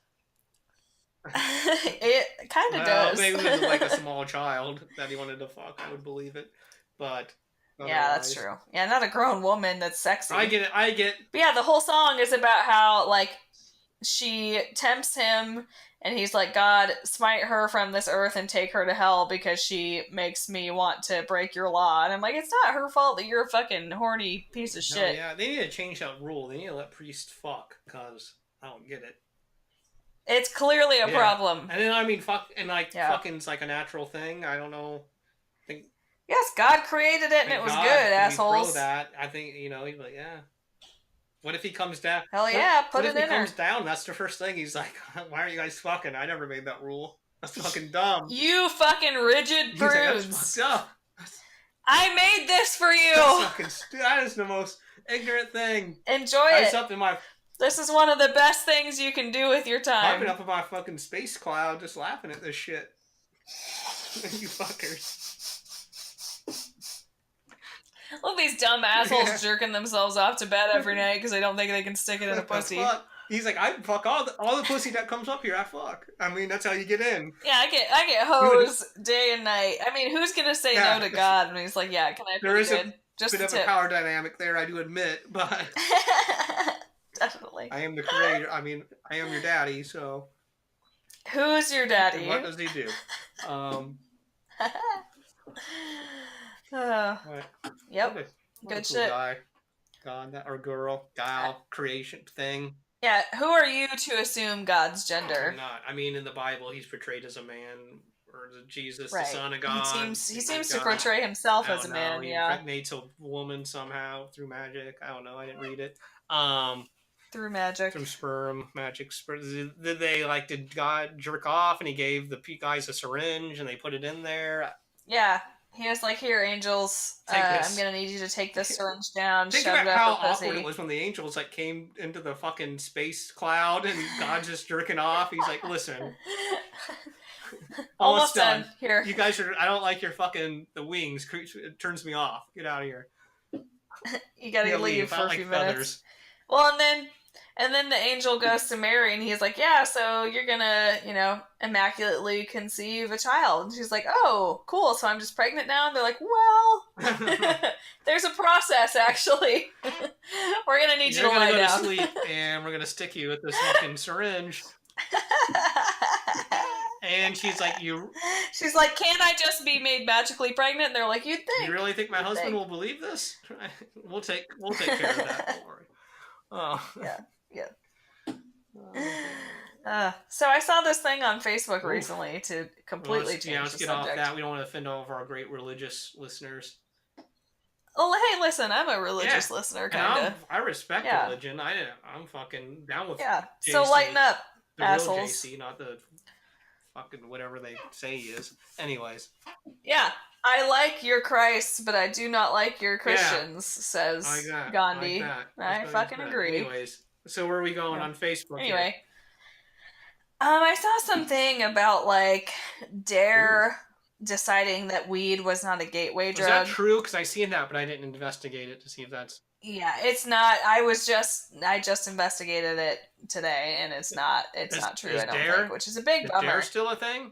It kind of does. Maybe it was like a small child that he wanted to fuck. I would believe it, but yeah, that's true. Yeah, not a grown woman that's sexy. I get it. But yeah, the whole song is about how, like, she tempts him, and he's like, God, smite her from this earth and take her to hell because she makes me want to break your law. And I'm like, it's not her fault that you're a fucking horny piece of shit. Yeah, they need to change that rule. They need to let priests fuck, because I don't get it. It's clearly a problem. And then, I mean, fucking's like a natural thing. I don't know. Yes, God created it and it was good, assholes. Pro that. I think, he's like, yeah. What if he comes down? Hell yeah, put it in there. What if he comes down? That's the first thing. He's like, why are you guys fucking? I never made that rule. That's fucking dumb. You fucking rigid prudes. That's fucked up. I made this for you. That is the most ignorant thing. Enjoy it. This is one of the best things you can do with your time. I've been up in my fucking space cloud just laughing at this shit. You fuckers. Look at these dumb assholes jerking themselves off to bed every night because they don't think they can stick it in a pussy. He's like, I fuck all the pussy that comes up here. I fuck. I mean, that's how you get in. Yeah, I get hosed day and night. I mean, who's gonna say no to God? And he's like, yeah, can I? There is a bit of a power dynamic there, I do admit, but definitely. I am the creator. I mean, I am your daddy, so. Who's your daddy? What does he do? Yep. Good shit. Guy. God, or girl, gal, creation thing. Yeah, who are you to assume God's gender? I'm not. I mean, in the Bible, he's portrayed as a man, or Jesus, the Son of God. He seems to portray himself as a man. He impregnates a woman somehow through magic. I don't know. I didn't read it. Through magic. Through sperm, magic. Did they did God jerk off and he gave the guys a syringe and they put it in there? Yeah. He was like, here, angels, I'm gonna need you to take this syringe down, Think shove about it up how your pussy. awkward it was when the angels came into the fucking space cloud and God's just jerking off. He's like, listen. Almost done. Here. You guys I don't like your fucking, the wings. It turns me off. Get out of here. You gotta leave for a few minutes. Well, and then the angel goes to Mary and he's like, yeah, so you're gonna, immaculately conceive a child. And she's like, oh, cool, so I'm just pregnant now? And they're like, well, there's a process, actually. We're gonna need you to lie down. You're gonna go to sleep and we're gonna stick you with this fucking syringe. And she's like, She's like, can't I just be made magically pregnant? And they're like, you'd think. You really think my husband will believe this? We'll take care of that. Don't worry. Oh. Yeah. So I saw this thing on Facebook recently to completely change the subject. Let's get off that. We don't want to offend all of our great religious listeners. Oh, hey, listen, I'm a religious listener, kind of. I respect religion. I'm fucking down with JC. So lighten up, the assholes. Real JC, not the fucking whatever they say he is. Anyways. Yeah. I like your Christ, but I do not like your Christians, says Gandhi. I fucking agree. Anyways, so where are we going on Facebook? Anyway. I saw something about, D.A.R.E. deciding that weed was not a gateway drug. Is that true? Because I seen that, but I didn't investigate it to see if that's... Yeah, it's not. I just investigated it today, and it's not true, I don't think, which is a big bummer. Is D.A.R.E. still a thing?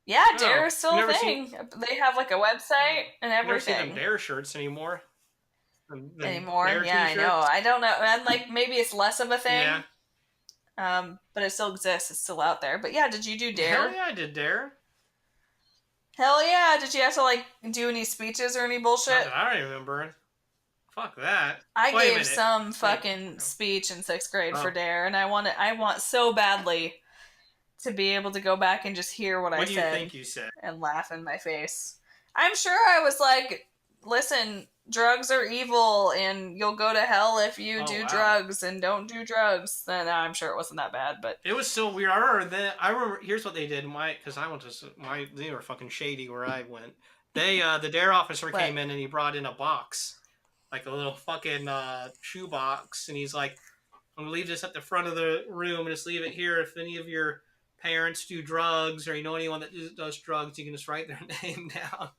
Yeah, D.A.R.E. is still a thing. They have, a website and everything. I've never seen them D.A.R.E. shirts anymore. Yeah, I know. I don't know. And, maybe it's less of a thing. Yeah. But it still exists. It's still out there. But yeah, did you do D.A.R.E.? Hell yeah, I did D.A.R.E. Hell yeah. Did you have to, do any speeches or any bullshit? I don't remember. Fuck that. I gave some fucking speech in 6th grade for D.A.R.E. and I want so badly to be able to go back and just hear what I said. What do you think you said? And laugh in my face. I'm sure I was listen, drugs are evil and you'll go to hell if you Oh, do wow. drugs and don't do drugs. Then I'm sure it wasn't that bad, but It was so weird. I remember. Here's what they did. Because I went to they were fucking shady where I went. They the D.A.R.E. officer What? came in and he brought in a box, like a little fucking shoe box, and he's like, "I'm gonna leave this at the front of the room and just leave it here. If any of your parents do drugs or you know anyone that does drugs, you can just write their name down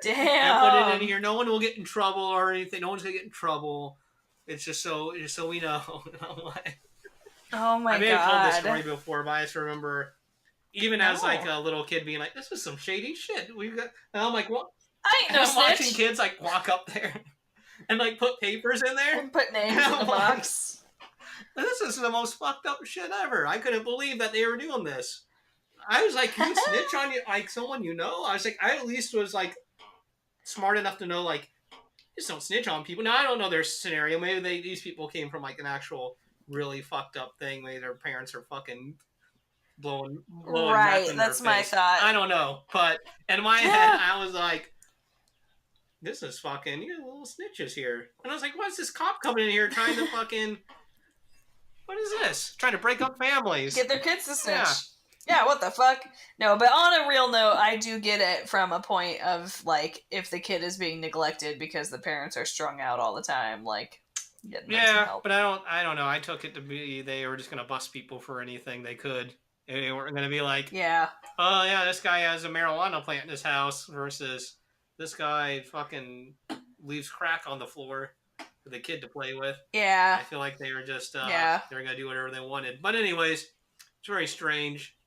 and put it in damn. here. No one will get in trouble or anything. No one's gonna get in trouble. It's just so we know." And I'm like, Oh my I may have told this god. story before, but I just remember, even as like a little kid, being like, "This is some shady shit." We got, and I'm like, "What?" I ain't And no I'm watching snitch. kids like walk up there and like put papers in there. And put names in the box. This is the most fucked up shit ever. I couldn't believe that they were doing this. I was like, "Can you snitch on you like someone you know?" I was like, I at least was like smart enough to know like, just don't snitch on people. Now I don't know their scenario. Maybe these people came from like an actual really fucked up thing. Maybe their parents are fucking blowing Right, meth in that's their my face. thought. I don't know, but in my head, I was like, "This is fucking you little snitches here." And I was like, "What's this cop coming in here trying to fucking? What is this? Trying to break up families? Get their kids to snitch. Yeah, what the fuck? No, but on a real note, I do get it from a point of, like, if the kid is being neglected because the parents are strung out all the time, like, getting them some help. But I don't know. I took it to be they were just gonna bust people for anything they could. They weren't gonna be like, Yeah. "Oh yeah, this guy has a marijuana plant in his house," versus this guy fucking leaves crack on the floor for the kid to play with. Yeah. I feel like they were just Yeah. they were gonna do whatever they wanted. But anyways, it's very strange.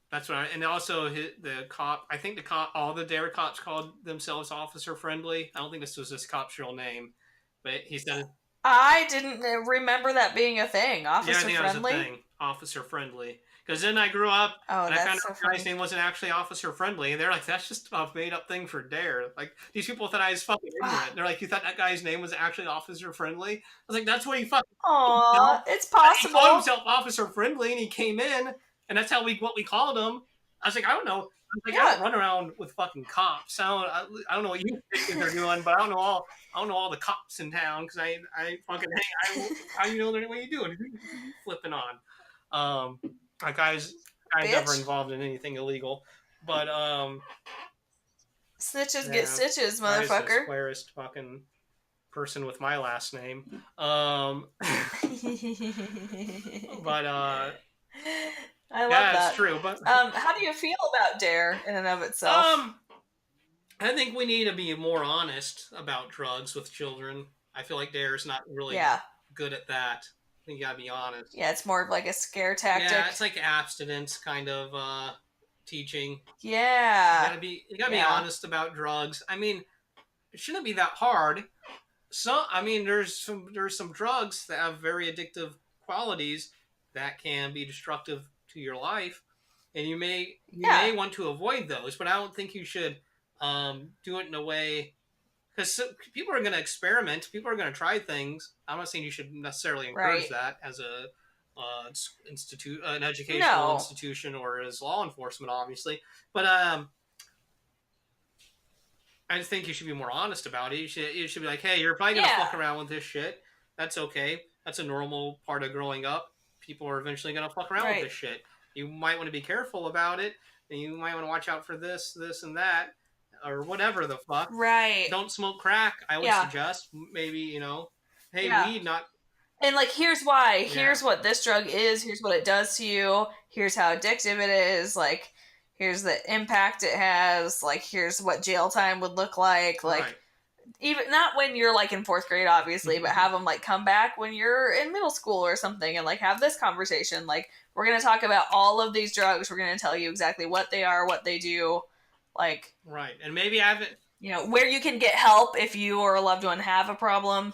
That's what and also the cop. I think all the D.A.R.E. cops called themselves officer friendly. I don't think this was this cop's real name, but he said. I didn't remember that being a thing. Yeah, I Officer think friendly? that was a thing. Officer friendly. Because then I grew up Oh, and I that's found so out the guy's funny. name wasn't actually officer friendly, and they're like, "That's just a made up thing for D.A.R.E." Like these people thought I was fucking ignorant. They're like, "You thought that guy's name was actually officer friendly?" I was like, "That's what he fucking Aw, it's He called possible. himself officer friendly, and he came in, and that's what we called him." I was like, "I don't know." I was like, "I don't run around with fucking cops. I don't know what you think they're doing, but I don't know all the cops in town because I fucking hang. How do you know what you doing? Flipping on." That guy's never involved in anything illegal, but snitches get stitches, motherfucker. The squarest fucking person with my last name. But I love that. It's true. But how do you feel about D.A.R.E. in and of itself? I think we need to be more honest about drugs with children. I feel like D.A.R.E. is not really good at that. I think you gotta be honest. Yeah, it's more of like a scare tactic. Yeah, it's like abstinence kind of teaching. Yeah. You gotta be honest about drugs. I mean, it shouldn't be that hard. There's some drugs that have very addictive qualities that can be destructive to your life, and you may want to avoid those. But I don't think you should do it in a way because people are going to experiment. People are going to try things. I'm not saying you should necessarily encourage that as a an educational institution or as law enforcement, obviously. But I just think you should be more honest about it. You should be like, "Hey, you're probably gonna fuck around with this shit. That's okay. That's a normal part of growing up. People are eventually gonna fuck around with this shit. You might want to be careful about it, and you might want to watch out for this, and that, or whatever the fuck. Right. Don't smoke crack. I would suggest maybe hey, weed not." And like, here's why. Here's what this drug is. Here's what it does to you. Here's how addictive it is. Like, here's the impact it has. Like, here's what jail time would look like. Like, even not when you're like in 4th grade, obviously, but have them like come back when you're in middle school or something and like have this conversation. Like, we're going to talk about all of these drugs. We're going to tell you exactly what they are, what they do. Like, and maybe have it. Where you can get help if you or a loved one have a problem.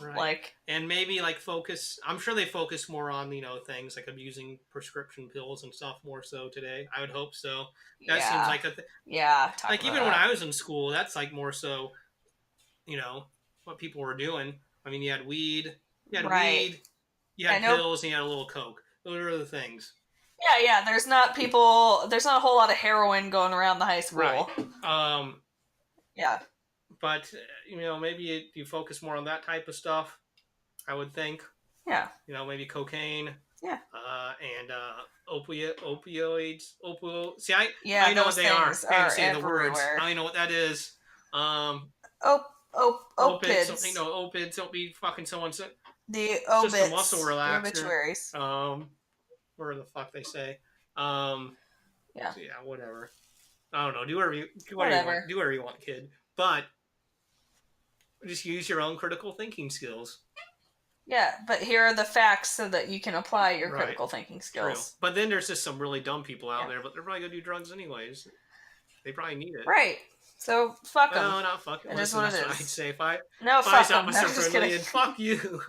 And maybe like focus. I'm sure they focus more on things like abusing prescription pills and stuff more so today. I would hope so. That seems like like even when I was in school, that's like more so. What people were doing. I mean, you had weed, you had pills, and you had a little coke. Those are the things. Yeah. There's not a whole lot of heroin going around the high school. Right. Yeah. But maybe you focus more on that type of stuff. I would think. Yeah. Maybe cocaine. Yeah. And opioids. See, Yeah, I know those what they are. things I can't are say the words. everywhere. I know what that is. Opids. Opids. Don't be fucking someone's. The It's obits. just a muscle The relaxer. obituaries. Whatever the fuck they say. Yeah. So yeah, whatever. I don't know. Do whatever you Whatever. want. Do whatever you want, kid. But just use your own critical thinking skills. Yeah, but here are the facts so that you can apply your Right. critical thinking skills. True. But then there's just some really dumb people out there, but they're probably gonna do drugs anyways. They probably need it. Right. So fuck them. No, not fuck it. It Listen, is what that's it what is. I'd say if I fuck saw them. myself I'm for just a kidding. million. Fuck you.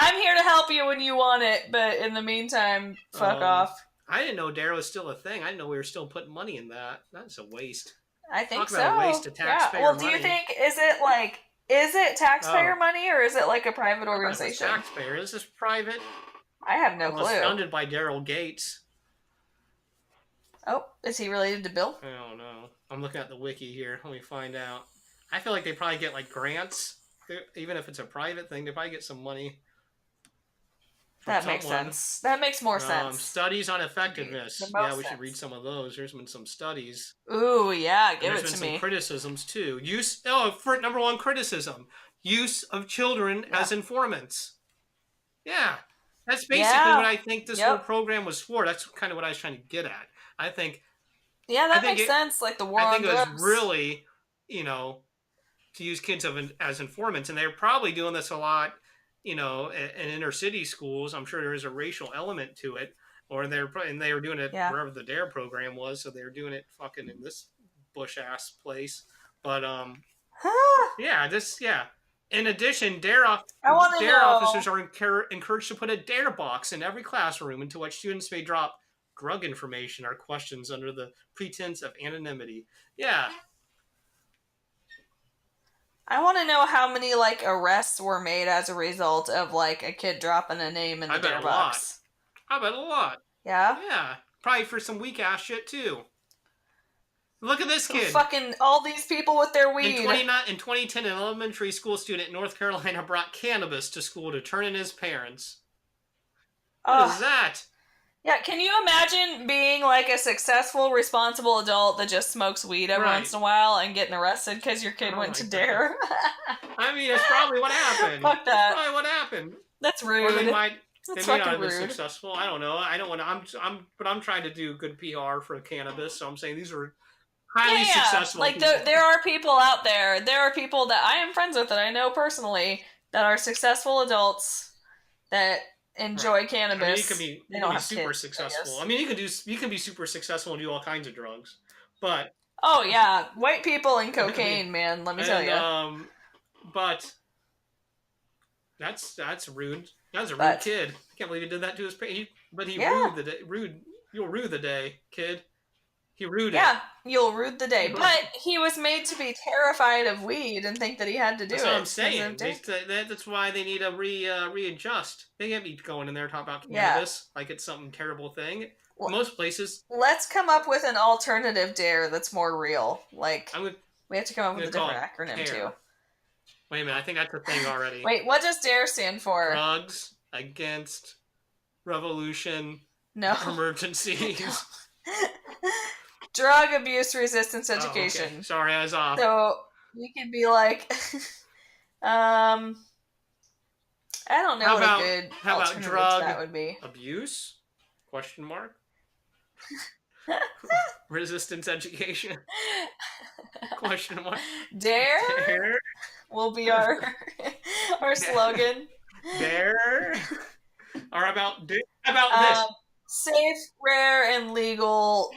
I'm here to help you when you want it, but in the meantime, fuck off. I didn't know D.A.R.E was still a thing. I didn't know we were still putting money in that. That's a waste. I think Talk so. about a waste of taxpayer Well, money. do you think is it taxpayer money or is it like a private organization? It's taxpayer. Is this private? I have no clue. It's founded by Daryl Gates. Oh, is he related to Bill? I don't know. I'm looking at the wiki here. Let me find out. I feel like they probably get like grants. Even if it's a private thing, they probably get some money. That makes sense. That makes more sense. Studies on effectiveness. Yeah, we should read some of those. There's been some studies. Ooh, yeah, give it to me. There's been some criticisms too. For number one criticism, use of children as informants. Yeah, that's basically what I think this whole program was for. That's kind of what I was trying to get at. I think. Yeah, that makes sense. Like the war on drugs. I think it was really, to use kids as informants, and they're probably doing this a lot. In inner city schools, I'm sure there is a racial element to it, and they were doing it wherever the D.A.R.E program was, so they were doing it fucking in this bush ass place. But In addition, D.A.R.E officers are encouraged to put a D.A.R.E box in every classroom into which students may drop drug information or questions under the pretense of anonymity. Yeah. I want to know how many arrests were made as a result of a kid dropping a name in the D.A.R.E box. I bet a lot. Yeah? Yeah. Probably for some weak ass shit too. Look at this kid. Fucking all these people with their weed. In 2010, an elementary school student in North Carolina brought cannabis to school to turn in his parents. What is that? Yeah, can you imagine being a successful, responsible adult that just smokes weed every once in a while and getting arrested because your kid went to D.A.R.E? I mean, that's probably what happened. Fuck that. That's probably what happened. That's rude. Or they may That's not have fucking been rude. successful. I don't know. I don't want to. I'm trying to do good PR for cannabis, so I'm saying these are highly successful. There are people out there. There are people that I am friends with that I know personally that are successful adults that enjoy cannabis. I mean, you can be super successful. I mean, you can be super successful and do all kinds of drugs, but oh yeah, white people and cocaine, man. Let me tell you. But that's rude. That was a rude kid. I can't believe he did that to his parents. But he rued the day. You'll rue the day, kid. He rued it. Yeah, you'll rue the day. But he was made to be terrified of weed and think that he had to do it. That's what I'm saying. That's why they need to readjust. They can't be going in there talking about cannabis like it's some terrible thing. Well, most places. Let's come up with an alternative D.A.R.E that's more real. We have to come up with a different acronym too. Wait a minute, I think that's a thing already. Wait, what does D.A.R.E stand for? Drugs Against Revolution Emergencies. Drug Abuse Resistance Education. Oh, okay. Sorry, I was off. So you could be I don't know what a good alternative to that would be. Abuse? Question mark. Resistance Education? Question mark. D.A.R.E will be our slogan. D.A.R.E or about this. Safe, rare, and legal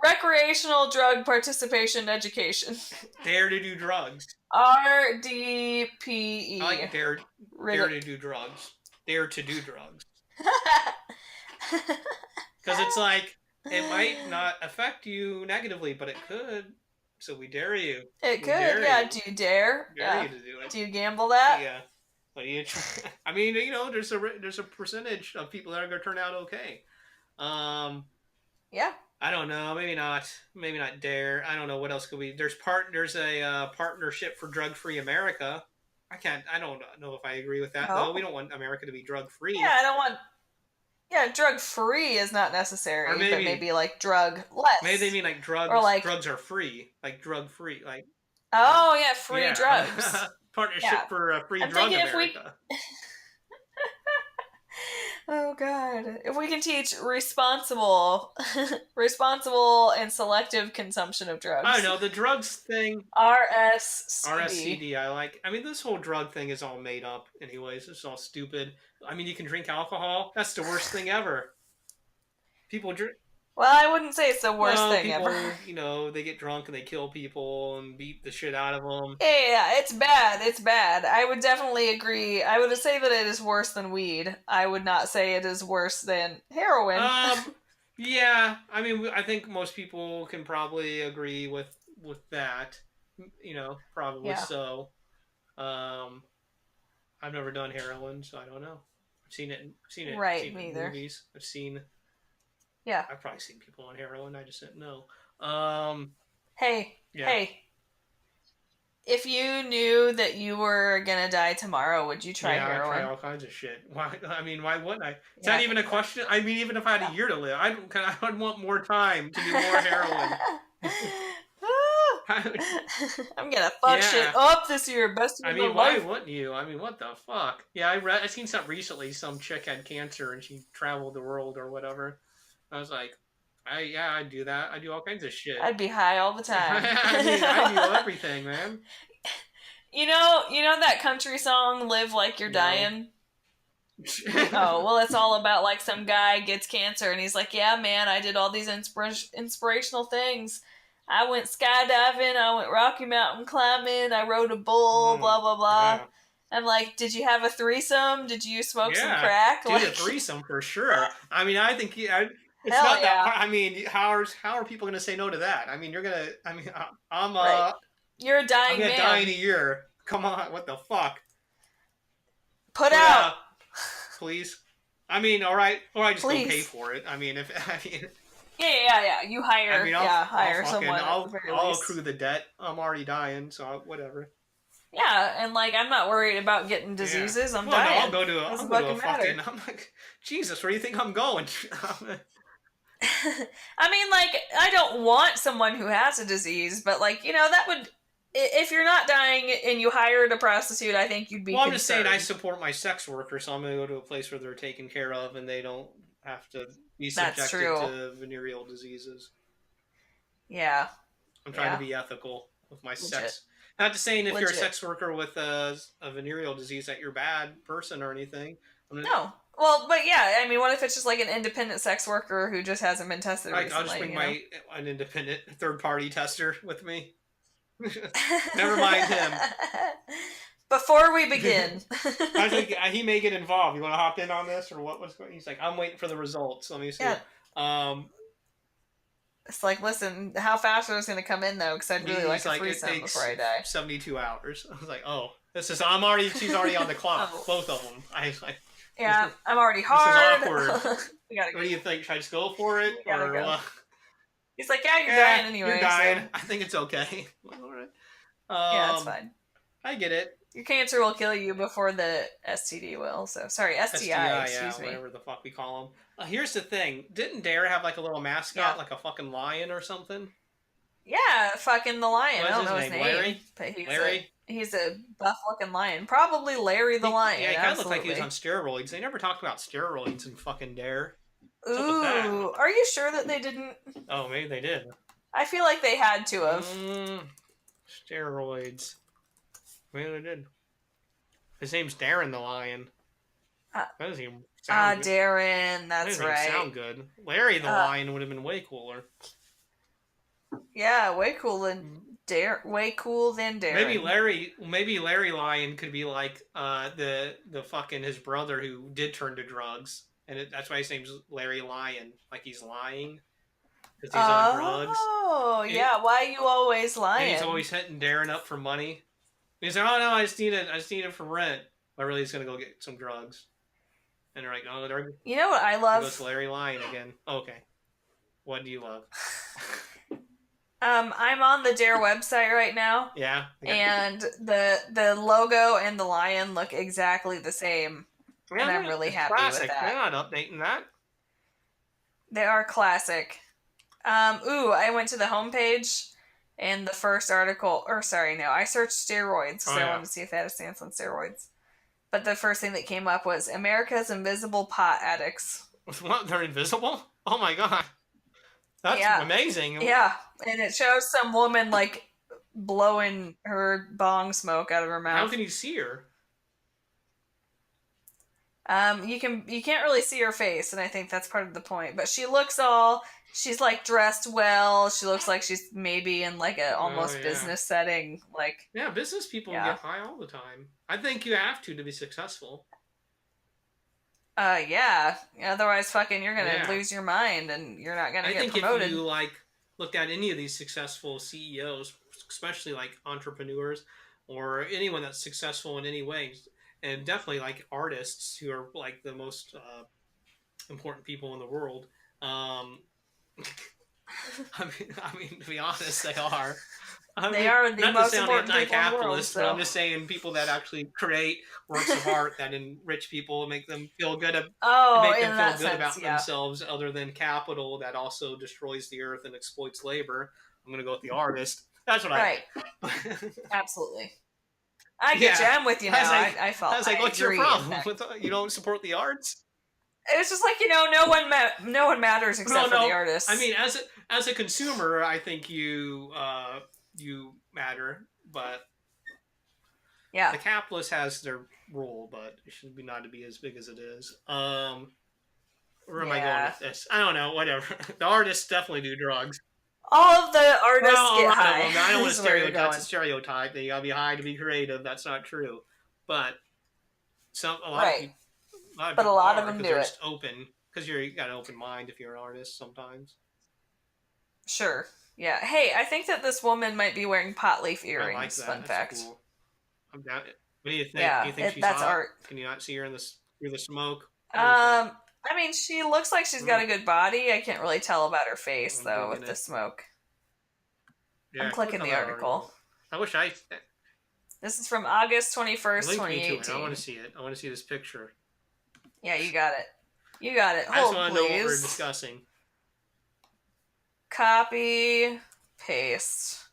recreational drug participation education. Dare to do drugs. RDPE. I like dare to do drugs. Dare to do drugs. Because it's it might not affect you negatively, but it could. So we dare you. It could, yeah. Do you dare? Dare you to do it. Do you gamble that? Yeah. But I mean, there's a percentage of people that are going to turn out okay. Yeah. I don't know. Maybe not. Maybe not D.A.R.E. I don't know what else could we. There's a partnership for drug free America. I can't. I don't know if I agree with that though. We Oh. don't want America to be drug Yeah, free. I don't want. Yeah, drug free is not Or necessary, but maybe maybe like drug maybe they less. mean like Or drugs. like, Drugs are free. Like drug free. Like oh yeah, free yeah. drugs. Yeah. Partnership for free I'm drug thinking if we America. Oh god. If we can teach responsible responsible and selective consumption of I don't drugs. know the drugs thing. RSCD. RSCD. I like. I mean, this whole drug thing is all made up, anyways. It's all stupid. I mean, you can drink alcohol. That's the worst thing ever. People drink. Well, I wouldn't say it's the worst Well, thing people, ever. they get drunk and they kill people and beat the shit out of them. Yeah, it's bad. It's bad. I would definitely agree. I would say that it is worse than weed. I would not say it is worse than heroin. Yeah. I mean, I think most people can probably agree with that. Probably Yeah. so. I've never done heroin, so I don't know. I've seen it. Right, Seen it me in either. movies. Yeah. I've probably seen people on heroin. I just didn't know. Hey, Yeah. hey. If you knew that you were gonna die tomorrow, would you try Yeah, I'd try heroin? all kinds of shit. Why? I mean, why wouldn't I? Is Yeah, that even a question? I mean, even if I had a year to live, I'd want more time to do more heroin. I'm gonna fuck shit up this year. Best I of mean, my why life. wouldn't you? I mean, what the fuck? Yeah, I seen something recently. Some chick had cancer and she traveled the world or whatever. I was like, I'd do that. I do all kinds of shit. I'd be high all the time. I mean, I do everything, man. You know that country song "Live Like You're No. Dying"? Oh, well, it's all about like some guy gets cancer and he's like, yeah, man, I did all these inspirational things. I went skydiving, I went Rocky Mountain climbing, I rode a bull, blah blah blah. Yeah. I'm like, did you have a threesome? Did you smoke some Yeah, crack? dude, Like, a threesome for sure. I mean, I think it's hell not that yeah. hard. I mean, how are people gonna say no to that? I mean, you're gonna. I mean, I'm Right. You're a I'm dying gonna man. die in a year. Come on, what the fuck? Put out. Please. I mean, all right, just Please. go pay for it. I mean, Yeah. You hire. I mean, hire I'll someone. At the very I'll least. accrue the debt. I'm already dying, so whatever. Yeah, and like I'm not worried about getting diseases. Yeah. I'm well, dying. No, I'll go to Doesn't a fucking matter. fucking. I'm like, Jesus, where do you think I'm going? I mean, like, I don't want someone who has a disease, but like, that would, if you're not dying and you hired a prostitute, I think you'd be. Well, I'm concerned. just saying I support my sex workers, so I'm going to go to a place where they're taken care of and they don't have to be subjected to venereal diseases. Yeah. I'm trying to be ethical with my Legit. sex. Not just saying if Legit. you're a sex worker with a venereal disease that you're a bad person or anything. No. Well, but yeah, I mean, what if it's just like an independent sex worker who just hasn't been tested recently? I'll just bring an independent third-party tester with me. Never mind him. Before we begin. I was like, he may get involved. You want to hop in on this or what was going? He's like, I'm waiting for the results. Let me see. Yeah. It's like, listen, how fast are those going to come in though? Because I'd really like a threesome before I die. 72 hours. I was like, oh, she's already on the clock. Both of them. I was like, yeah, I'm already hard. This is awkward. We gotta go. What do you think? Should I just go for it? Gotta or go. what? He's like, yeah, you're dying anyway. You're dying. So. I think it's okay. All right. Yeah, it's fine. I get it. Your cancer will kill you before the STD will. So sorry, STI. Excuse me. Whatever the fuck we call them. Here's the thing. Didn't D.A.R.E. have like a little mascot, like a fucking lion or something? Yeah, fucking the lion. What's I don't know his name. Larry? But Larry? He's a buff-looking lion. Probably Larry the lion. Yeah, he kind of looked like he was on steroids. They never talked about steroids in fucking D.A.R.E. Ooh, are you sure that they didn't? Oh, maybe they did. I feel like they had to have. Steroids. Maybe they did. His name's Darren the Lion. That doesn't even sound good. Darren, that's that right. Sound good. Larry the Lion would have been way cooler. Yeah, way cool than Darren. Maybe Larry Lion could be like the fucking his brother who did turn to drugs, and that's why his name's Larry Lion, like he's lying because he's on drugs. Oh, yeah. Why are you always lying? And he's always hitting Darren up for money. He's like, oh no, I just need it for rent. But really, he's gonna go get some drugs. And they're like, oh, you know what I love? Goes Larry Lion again. Oh, okay. What do you love? I'm on the D.A.R.E website right now. Yeah. And the logo and the lion look exactly the same. Yeah, and I'm really happy classic. with that. They're not updating that. They are classic. I went to the homepage and the first article, I searched steroids because I wanted to see if they had a stance on steroids. But the first thing that came up was America's Invisible Pot Addicts. What? They're invisible? Oh my god. That's amazing. Yeah, and it shows some woman like blowing her bong smoke out of her mouth. How can you see her? You can't really see her face, and I think that's part of the point. But she's like dressed well. She looks like she's maybe in like a almost business setting. Like business people get high all the time. I think you have to be successful. Otherwise, fucking, you're gonna lose your mind, and you're not gonna get promoted. If you like look at any of these successful CEOs, especially like entrepreneurs or anyone that's successful in any way, and definitely like artists who are like the most important people in the world. I mean, to be honest, they are. They are the most important people in the world. So. But I'm just saying, people that actually create works of art that enrich people and make them feel good. About themselves, other than capital that also destroys the earth and exploits labor. I'm going to go with the artist. That's what I think. Absolutely. I get you. I'm with you now. I felt. What's your problem? You don't support the arts? It's just like, no one matters except for the artists. I mean, as a consumer, I think you matter, but the capitalist has their role, but it should be not to be as big as it is. Where am I going with this? I don't know. Whatever. The artists definitely do drugs. All of the artists get high. I don't want to stereotype. That's a stereotype that you gotta be high to be creative. That's not true. But a lot of them do it. Just open, because you got an open mind if you're an artist sometimes. Sure. Yeah. Hey, I think that this woman might be wearing pot leaf earrings. I like that. Fun fact. Cool. I'm down. What do you think? Yeah, do you think she's that's hot? art. Can you not see her through the smoke? I mean, she looks like she's got a good body. I can't really tell about her face though with the smoke. Yeah, I'm clicking the article. I wish This is from August 21st, 2018. I want to see it. I want to see this picture. Yeah, you got it. I just want to know what we're discussing. Copy, paste.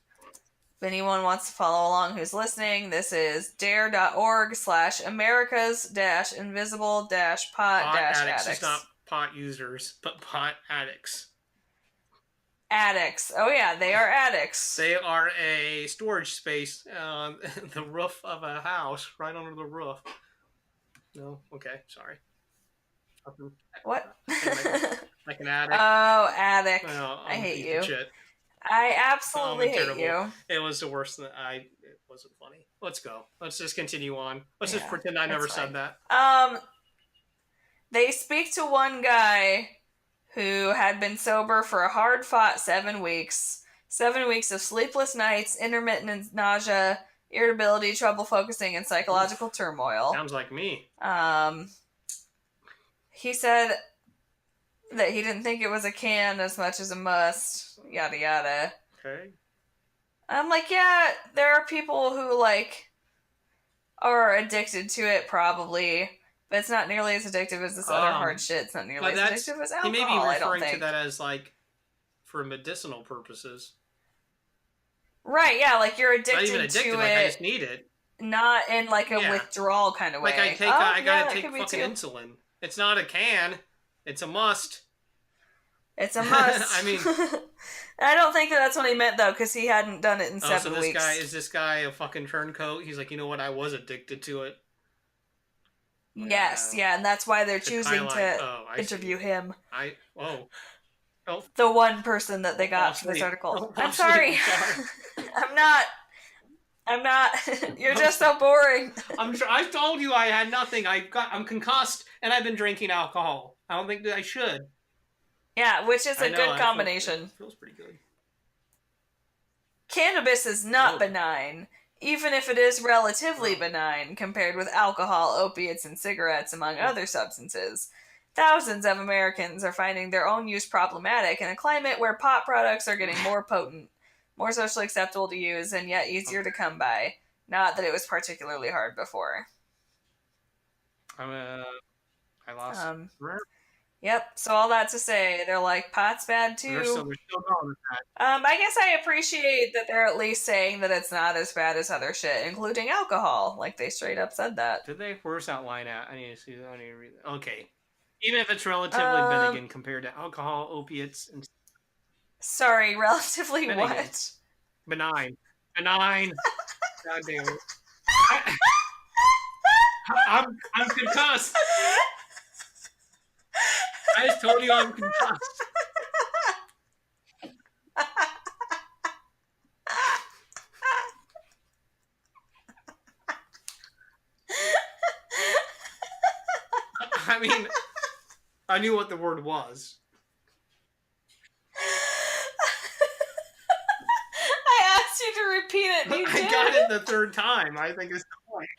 If anyone wants to follow along who's listening, this is dare.org/Americas-invisible-pot-addicts. It's not pot users, but pot addicts. Addicts. Oh yeah, they are addicts. They are a storage space on the roof of a house, right under the roof. No? Okay, sorry. What? Like an addict. Oh, addict. Well, I hate you. Shit. I absolutely hate you. It was the worst. It wasn't funny. Let's go. Let's just continue on. Let's just pretend I never said that. They speak to one guy who had been sober for a hard-fought 7 weeks. 7 weeks of sleepless nights, intermittent nausea, irritability, trouble focusing, and psychological turmoil. Sounds like me. He said that he didn't think it was a can as much as a must. Yada yada. Okay. I'm like, yeah, there are people who are addicted to it probably, but it's not nearly as addictive as this other hard shit. It's not nearly as addictive as alcohol. He may be referring to that as for medicinal purposes. Right? Yeah, you're addicted, not even addicted to it. I just need it. Not in a withdrawal kind of way. I gotta take fucking insulin. It's not a can. It's a must. It's a must. I mean, I don't think that's what he meant though, because he hadn't done it in 7 weeks. Is this guy a fucking turncoat? He's like, you know what? I was addicted to it. Yes, and that's why they're choosing to interview him. The one person that they got for this article. I'm sorry. I'm not. You're just so boring. I told you I had nothing. I'm concussed, and I've been drinking alcohol. I don't think that I should. Yeah, which is a good combination. Feels pretty good. Cannabis is not benign, even if it is relatively benign compared with alcohol, opiates, and cigarettes, among other substances. Thousands of Americans are finding their own use problematic in a climate where pot products are getting more potent, more socially acceptable to use, and yet easier to come by. Not that it was particularly hard before. I lost. Yep, so all that to say, they're like, pot's bad They're too. still going with that. I guess I appreciate that they're at least saying that it's not as bad as other shit, including alcohol. Like, they straight up said that. Did they? Where's that line at? I need to see that. I need to read that. Okay. Even if it's relatively Bennigan compared to alcohol, opiates, and... Sorry, relatively Bennigan. what? Benign. God damn it. I'm concussed. I just told you I'm concussed. I mean, I knew what the word was. I asked you to repeat it, and you did. I got it the third time. I think it's the point.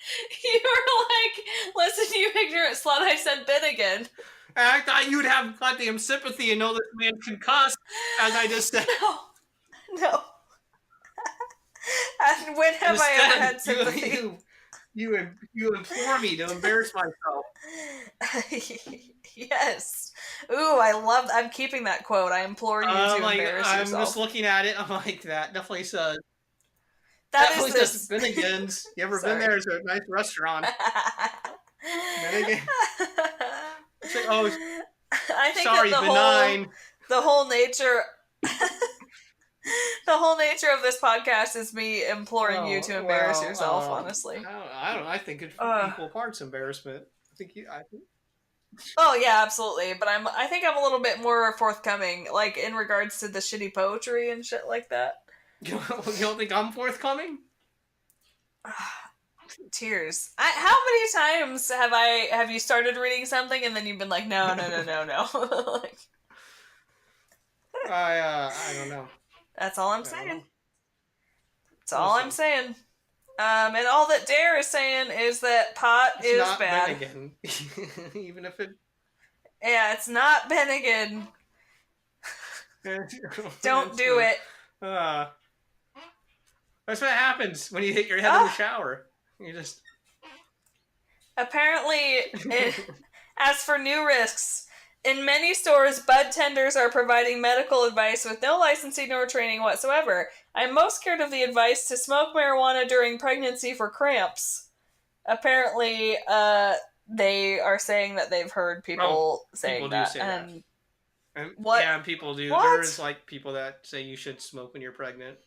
You were like, listen, you ignorant slut, I said Bennigan. I thought you'd have goddamn sympathy and know this man's concussed, as I just said. No. And when have I ever had sympathy? You implore me to embarrass myself. Yes. Ooh, I'm keeping that quote. I implore you to embarrass yourself. I'm just looking at it. I'm like, that definitely says. That is this. Bennigans. You ever been there? It's a nice restaurant. Bennigans. It's like, oh, I think sorry, that benign. The whole nature of this podcast is me imploring you to embarrass yourself. Honestly, I don't know. I think it's equal parts embarrassment. I think. Oh yeah, absolutely. But I think I'm a little bit more forthcoming, like in regards to the shitty poetry and shit like that. You don't think I'm forthcoming? Tears. How many times have you started reading something and then you've been like, no. Like, I don't know. That's all I'm saying. That's all I'm saying. And all that D.A.R.E is saying is that pot is not bad. Bennigan. Even if it... Yeah, it's not Bennigan. Don't do it. That's what happens when you hit your head in the shower. You just... Apparently, as for new risks, in many stores, bud tenders are providing medical advice with no licensing or training whatsoever. I'm most scared of the advice to smoke marijuana during pregnancy for cramps. Apparently, they are saying that they've heard people saying that. Say that. What? Yeah, people do. What? There is like people that say you should smoke when you're pregnant.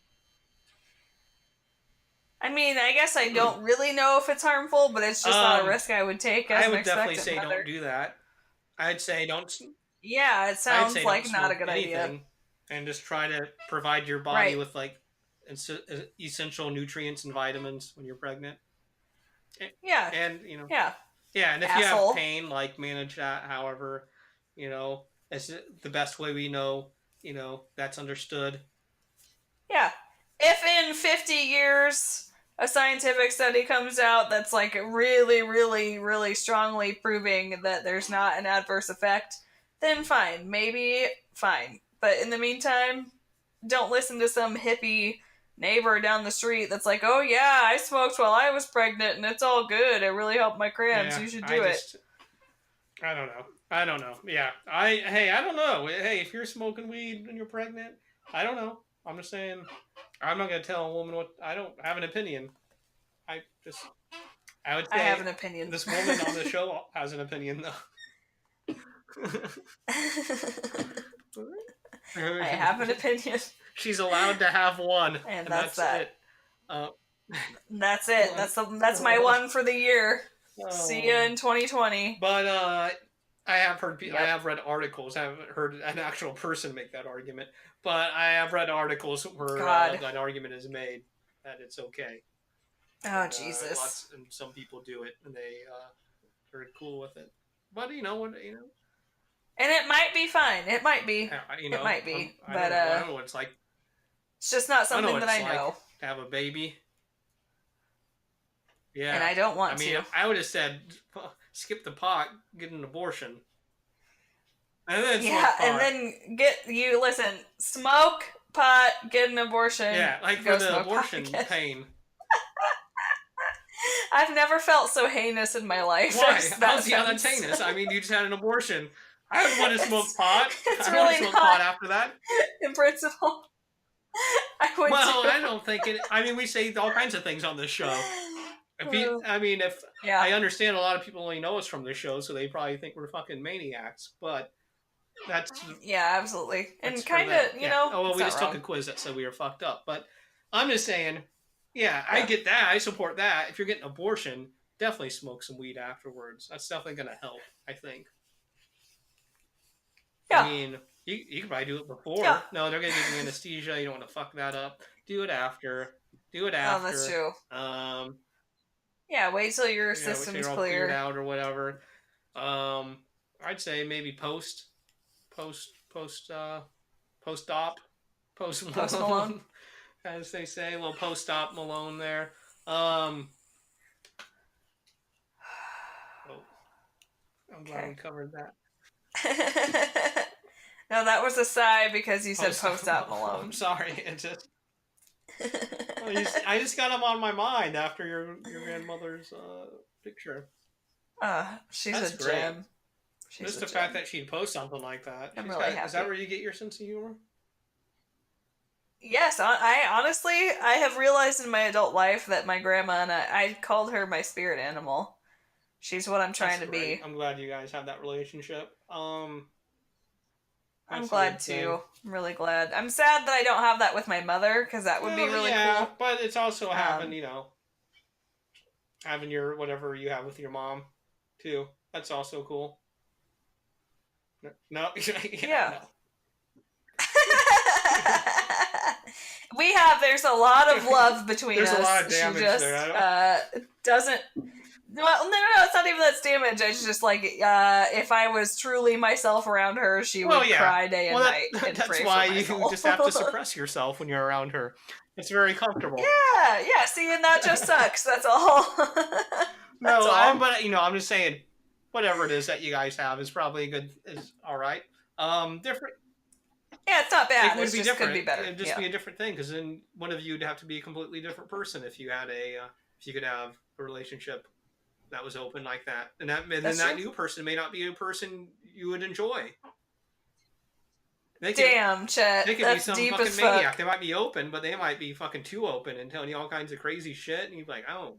I mean, I guess I don't really know if it's harmful, but it's just not a risk I would take as I would an definitely expectant say mother. don't do that. I'd say don't. Yeah, it sounds like not a good idea. And just try to provide your body with like essential nutrients and vitamins when you're pregnant. Yeah. And Yeah. Yeah, and if you have pain, like manage that. However, it's the best way we know. That's understood. Yeah. If in 50 years a scientific study comes out that's like really, really, really strongly proving that there's not an adverse effect, then fine. Maybe fine. But in the meantime, don't listen to some hippie neighbor down the street that's like, oh yeah, I smoked while I was pregnant and it's all good. It really helped my cramps. You should do it. I don't know. Yeah. I don't know. Hey, if you're smoking weed when you're pregnant, I don't know. I'm just saying, I'm not going to tell a woman what... I don't have an opinion. I would say... I have an opinion. This woman on the show has an opinion, though. I have an opinion. She's allowed to have one. And that's that. That's it. That's my one for the year. See ya in 2020. But, I have heard. I have read articles. I haven't heard an actual person make that argument, but I have read articles where that argument is made that it's okay. Oh, Jesus! And some people do it, and they're cool with it. But And it might be fine. It might be. It might be. I don't know what it's like. It's just not something that I know. To have a baby. Yeah. And I don't want to. I would have said, skip the pot, get an abortion. And then Yeah, smoke pot. and then listen, smoke pot, get an abortion. Yeah, like go for the smoke abortion pot again. pain. I've never felt so heinous in my life. Why? as How's the other sentence. heinous? I mean, you just had an abortion. I would want to smoke pot. It's I really want to smoke not pot after that. in principle. I would Well, too. I don't think it. I mean, we say all kinds of things on this show. I mean, if Yeah. I understand a lot of people only know us from this show, so they probably think we're fucking maniacs. But that's Yeah, absolutely. And that's for kind them. of, Yeah. know. Oh well, it's we not just wrong. took a quiz that said we were fucked up. But I'm just saying, yeah, I get that. I support that. If you're getting an abortion, definitely smoke some weed afterwards. That's definitely gonna help. I think. Yeah. I mean, you could probably do it before. Yeah. No, they're gonna give you anesthesia. You don't want to fuck that up. Do it after. Oh, that's true. Yeah, wait till your system's you're all clear. cleared out or whatever. I'd say maybe post Malone, as they say, a little post-op Malone there. I'm glad we covered that. No, that was a sigh because you said post-op Malone. I'm sorry, it just. I just got him on my mind after your grandmother's picture. She's That's a great. gem. Just the fact that she'd post something like that. I'm really happy. Is that where you get your sense of humor? Yes, I honestly, I have realized in my adult life that my grandma and I called her my spirit animal. She's what I'm trying to be. I'm glad you guys have that relationship. I'm glad too. I'm really glad. I'm sad that I don't have that with my mother because that would be really cool. But it's also having, having your whatever you have with your mom too. That's also cool. No, yeah. No. There's a lot of love between us. There's a lot of damage she just, there. Doesn't. Well, no, it's not even that's damage. It's just like if I was truly myself around her, she would cry day and night. And that's why you just have to suppress yourself when you're around her. It's very comfortable. Yeah. See, and that just sucks. That's all. But I'm just saying, whatever it is that you guys have is probably is all right. Different. Yeah, it's not bad. It would be different. Could be better. It'd just be a different thing because then one of you would have to be a completely different person if you had if you could have a relationship that was open like that, and that new person may not be a person you would enjoy. Damn, Chet. They could That's be some deep fucking as maniac. fuck. They might be open, but they might be fucking too open and telling you all kinds of crazy shit, and you'd be like, oh.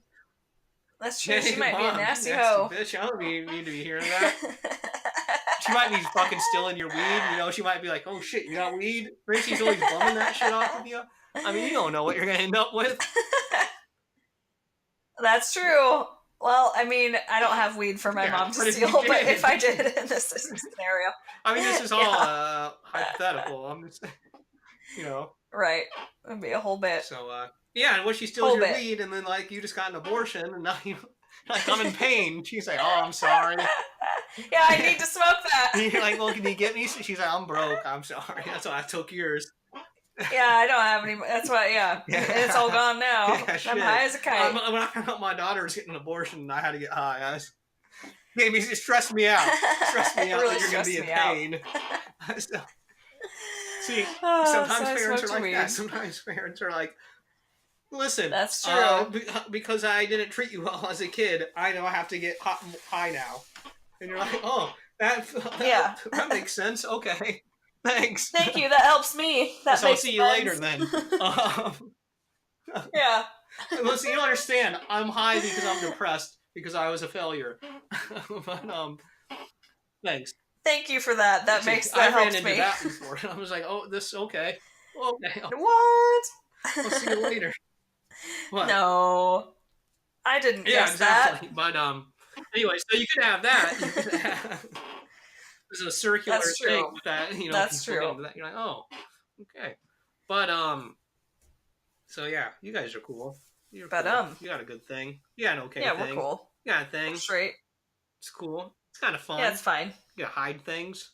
That's true. She might be a nasty hoe. Bitch, I don't need to be hearing that. She might be fucking stealing your weed. She might be like, oh shit, you got weed? Rachel's always bumming that shit off of you. I mean, you don't know what you're gonna end up with. That's true. Well, I mean, I don't have weed for my mom to steal, but if I did in this scenario. I mean, this is all hypothetical. I'm just, Right. It'd be a whole bit. So, and when she steals your weed, and then, you just got an abortion, and now I'm in pain. She's like, oh, I'm sorry. Yeah, I need to smoke that. And you're like, well, can you get me? She's like, I'm broke. I'm sorry. That's why I took yours. Yeah, I don't have any. That's why, it's all gone now. Yeah, I'm high as a kite. When I found out my daughter was getting an abortion and I had to get high, it stressed me out. Stressed me out really that you're going to be in pain. See, sometimes parents are like that. Sometimes parents are like, listen, that's true. Because I didn't treat you well as a kid, I know I have to get high now. And you're like, oh, that makes sense. Okay. Thanks. Thank you. That helps me. That I'll see you later then. Yeah. Listen, you don't understand. I'm high because I'm depressed because I was a failure. But thanks. Thank you for that. That helps me. I ran into that before. And I was like, oh, this okay. Okay. What? I'll see you later. What? No, I didn't guess exactly. that. But anyway, so you could have that. There's a circular thing with that, That's true. That. You're like, oh, okay. But so yeah, you guys are cool. You got a good thing. You got an okay thing. Yeah, we're cool. You got a thing. Straight. It's cool. It's kind of fun. Yeah, it's fine. You gotta hide things.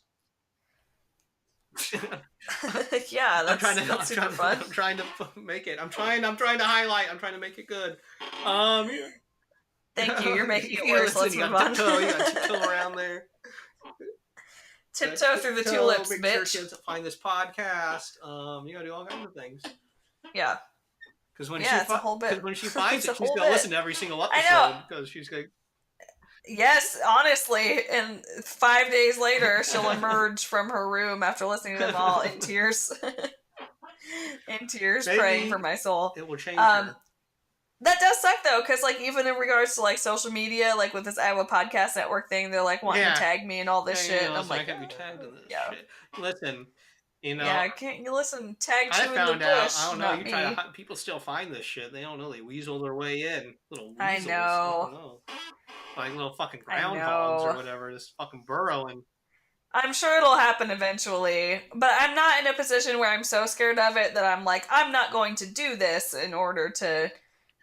Yeah, that's super fun. I'm trying to make it. I'm trying to highlight. I'm trying to make it good. Thank you. You're making it worse. Let's move on. You got tiptoe around there. Tiptoe through the tulips, make bitch. sure she doesn't find this podcast. You gotta do all kinds of things. Yeah. Because when it's a whole bit. Because when she finds It's a it, she's whole gonna bit. listen to every single I know. episode. Because she's gonna. Yes, honestly, and 5 days later, she'll emerge from her room after listening to them all in tears. In tears, Maybe praying for my soul. it will change her. That does suck though, because like even in regards to like social media, like with this Iowa Podcast Network thing, they're like wanting to tag me and all this shit. And I'm like, I can't be tagged in this shit. Listen, can't you listen? Tag I you in the found out. bush. I don't know. Not You me. try to people still find this shit. They don't know. They weasel their way in. Little weasels. I know. Like little fucking groundhogs or whatever. Just fucking burrowing. I'm sure it'll happen eventually, but I'm not in a position where I'm so scared of it that I'm like, I'm not going to do this in order to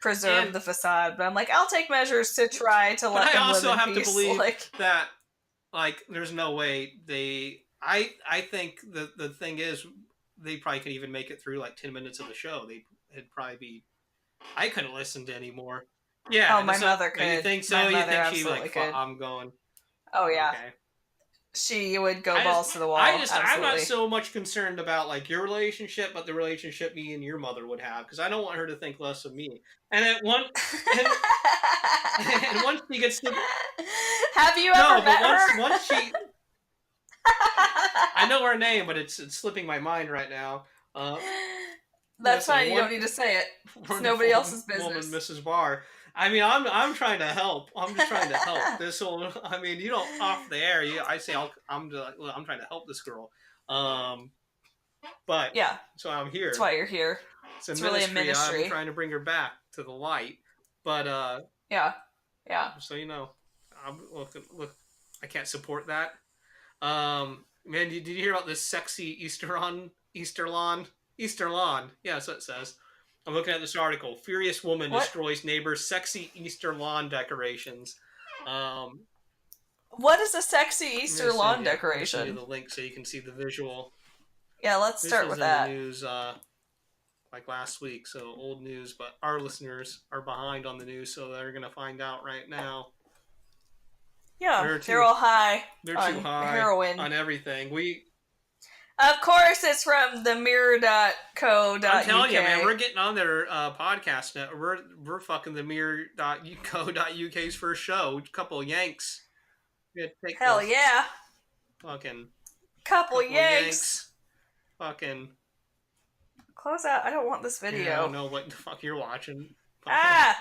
preserve the facade. But I'm like, I'll take measures to try to let them live in peace. I also have to believe that, like, there's no way they. I think the thing is, they probably could even make it through like 10 minutes of the show. It'd probably be. I couldn't listen to anymore. Yeah. Oh, my mother could. You think so? You think she like? Could. I'm going. Oh yeah. Okay. She would go balls to the wall. I'm not so much concerned about like your relationship, but the relationship me and your mother would have, because I don't want her to think less of me. And at one, and once she gets to, have you ever met her? Once she, I know her name, but it's slipping my mind right now. That's fine. You don't need to say it. It's nobody else's business. Woman, Mrs. Barr. I mean, I'm trying to help. I'm just trying to help this whole. I mean, you don't off the air. I say I'm trying to help this girl. But yeah. So I'm here. That's why you're here. It's really a ministry. I'm trying to bring her back to the light. But yeah. So look, I can't support that. Man, did you hear about this sexy Easter lawn? Yeah, that's what it says. I'm looking at this article. Furious woman destroys neighbor's sexy Easter lawn decorations. What is a sexy Easter lawn decoration? I'll send you the link so you can see the visual. Yeah, let's start with that. This was in the news like last week, so old news, but our listeners are behind on the news, so they're going to find out right now. Yeah, they're all high. They're too high heroin. On everything. Of course, it's from the mirror.co.uk. I'm telling you, man, we're getting on their podcast now. We're fucking the mirror.co.uk's first show. A couple of Yanks. Hell yeah. Fucking. Couple Yanks. Fucking. Close out. I don't want this video. Yeah, I don't know what the fuck you're watching. It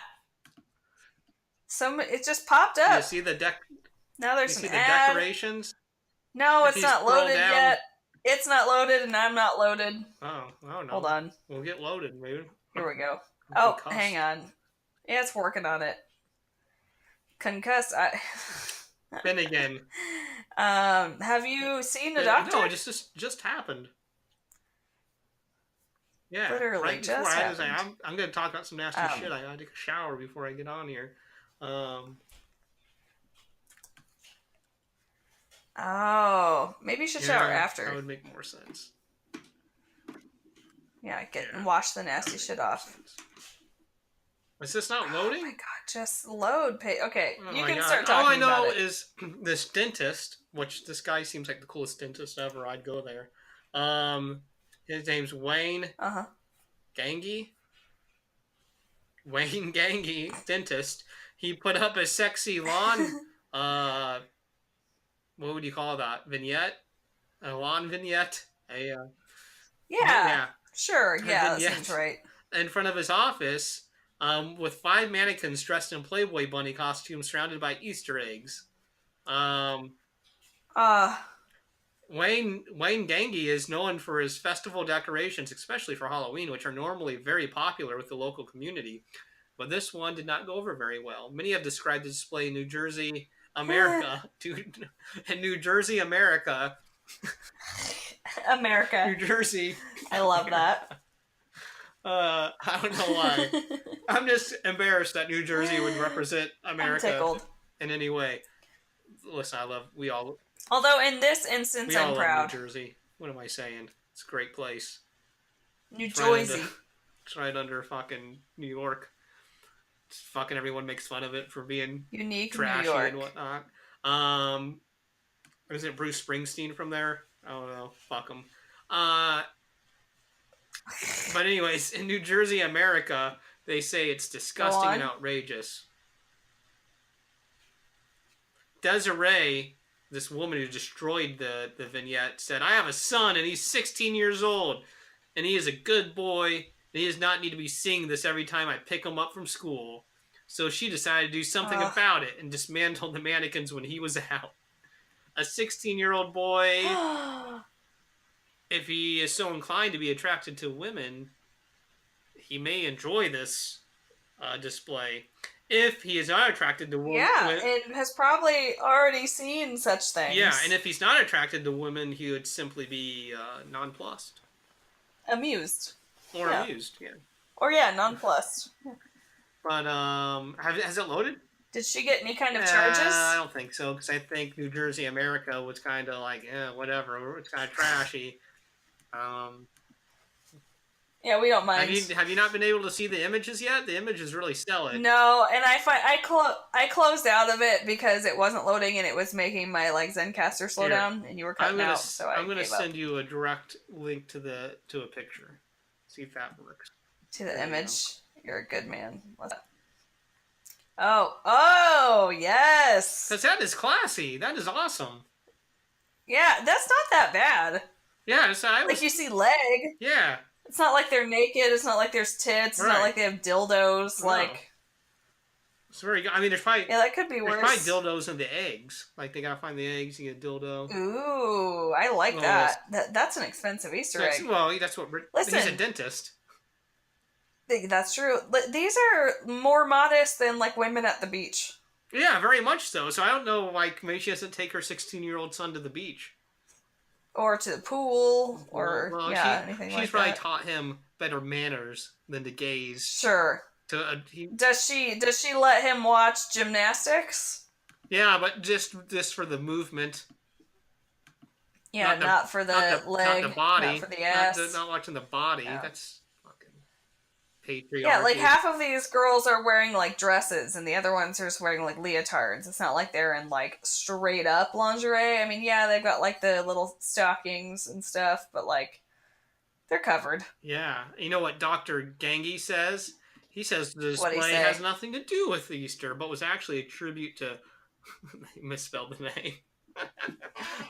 just popped up. You see the Now there's some decorations? No, it's not loaded yet. It's not loaded, and I'm not loaded. Oh, I don't know. Hold on. We'll get loaded, maybe. Here we go. Oh, hang on. Yeah, it's working on it. Concuss. Bennigans. Have you seen the doctor? No, it just happened. Yeah, literally right just happened. I'm going to talk about some nasty shit. I got to take a shower before I get on here. Oh, maybe you should shower after. That would make more sense. Yeah, and wash the nasty shit off. Is this not loading? Oh my god, just load. Okay, you can All start talking about it. All I know is this dentist, which this guy seems like the coolest dentist ever. I'd go there. His name's Wayne Gangi. Wayne Gangi, dentist. He put up a sexy lawn, what would you call that? Vignette? A lawn vignette? Yeah, sure. Yeah, that seems right. In front of his office, with 5 mannequins dressed in Playboy bunny costumes surrounded by Easter eggs. Wayne Gangi is known for his festival decorations, especially for Halloween, which are normally very popular with the local community. But this one did not go over very well. Many have described the display in New Jersey, America. New Jersey, America. America. New Jersey. I love that. I don't know why. I'm just embarrassed that New Jersey would represent America in any way. Listen, we all. Although in this instance, I'm proud. Love New Jersey. What am I saying? It's a great place. New Jersey. It's right under fucking New York. Fucking everyone makes fun of it for being unique, trashy New York. And whatnot. Or is it Bruce Springsteen from there? I don't know. Fuck him. But anyways, in New Jersey, America, they say it's disgusting and outrageous. D.A.R.E, this woman who destroyed the vignette, said, I have a son and he's 16 years old and he is a good boy and he does not need to be seeing this every time I pick him up from school. So she decided to do something about it and dismantled the mannequins when he was out. A 16-year-old boy, if he is so inclined to be attracted to women, he may enjoy this display. If he is not attracted to women... Yeah, and has probably already seen such things. Yeah, and if he's not attracted to women, he would simply be nonplussed. Amused. Or amused, yeah. Or nonplussed. But, has it loaded? Did she get any kind of charges? I don't think so, because I think New Jersey, America was kind of like, whatever, it's kind of trashy. Yeah, we don't mind. Have you not been able to see the images yet? The images really sell it. No, and I closed out of it because it wasn't loading and it was making my Zencaster slow down, and you were cutting out. So I'm gonna send you a direct link to a picture. See if that works. To the image. You're a good man. Oh, yes. Because that is classy. That is awesome. Yeah, that's not that bad. Yeah, you see leg. Yeah. It's not like they're naked. It's not like there's tits. It's not like they have dildos. No. It's very good. I mean, there's probably... Yeah, that could be worse. There's probably dildos in the eggs. Like, they gotta find the eggs, you get a dildo. Ooh, I like that. That's an expensive Easter egg. Well, that's what... Listen, he's a dentist. That's true. These are more modest than, women at the beach. Yeah, very much so. So I don't know, maybe she doesn't take her 16-year-old son to the beach. Or to the pool, or, anything like that. She's probably taught him better manners than to gaze. Sure. Does she let him watch gymnastics? Yeah, but just for the movement. Yeah, not for the leg, not the body, not for the ass. Not watching the body. Yeah. That's fucking patriarchy. Yeah, half of these girls are wearing dresses, and the other ones are just wearing leotards. It's not like they're in straight up lingerie. I mean, yeah, they've got the little stockings and stuff, but they're covered. Yeah, you know what Dr. Gangi says? He says the display has nothing to do with Easter, but was actually a tribute to... He misspelled the name.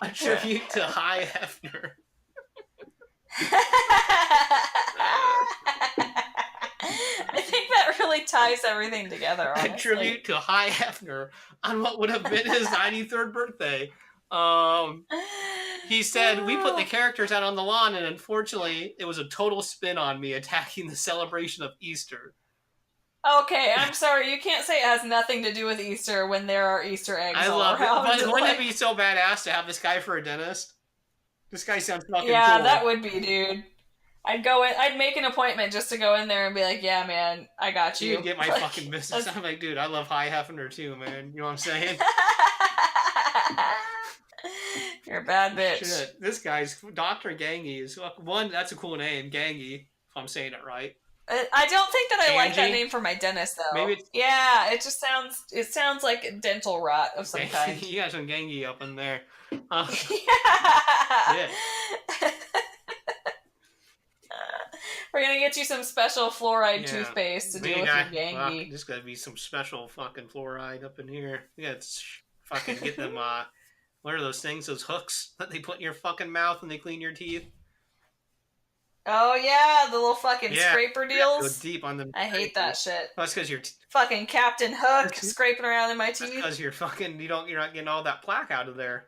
A tribute to High Hefner. I think that really ties everything together, honestly. A tribute to High Hefner on what would have been his 93rd birthday. He said, we put the characters out on the lawn, and unfortunately, it was a total spin on me attacking the celebration of Easter. Okay, I'm sorry. You can't say it has nothing to do with Easter when there are Easter eggs all around. But wouldn't it be so badass to have this guy for a dentist? This guy sounds fucking cool. Yeah, that would be, dude. I'd go in. I'd make an appointment just to go in there and be like, "Yeah, man, I got you." You'd get my fucking business. I'm like, dude, I love High Hefner too, man. You know what I'm saying? You're a bad bitch. Shit. This guy's Dr. Gangi is one. That's a cool name, Gangi. If I'm saying it right. I don't think that I like that name for my dentist though. Maybe it just sounds like dental rot of some kind. You got some Gangi up in there. Yeah. We're gonna get you some special fluoride toothpaste to deal with your Gangi. There's gotta be some special fucking fluoride up in here. Yeah, it's fucking get them. What are those things? Those hooks that they put in your fucking mouth when they clean your teeth. Oh yeah, the little fucking scraper deals. Go deep on them. I hate that shit. That's because you're fucking Captain Hook scraping around in my teeth. Because you're you're not getting all that plaque out of there.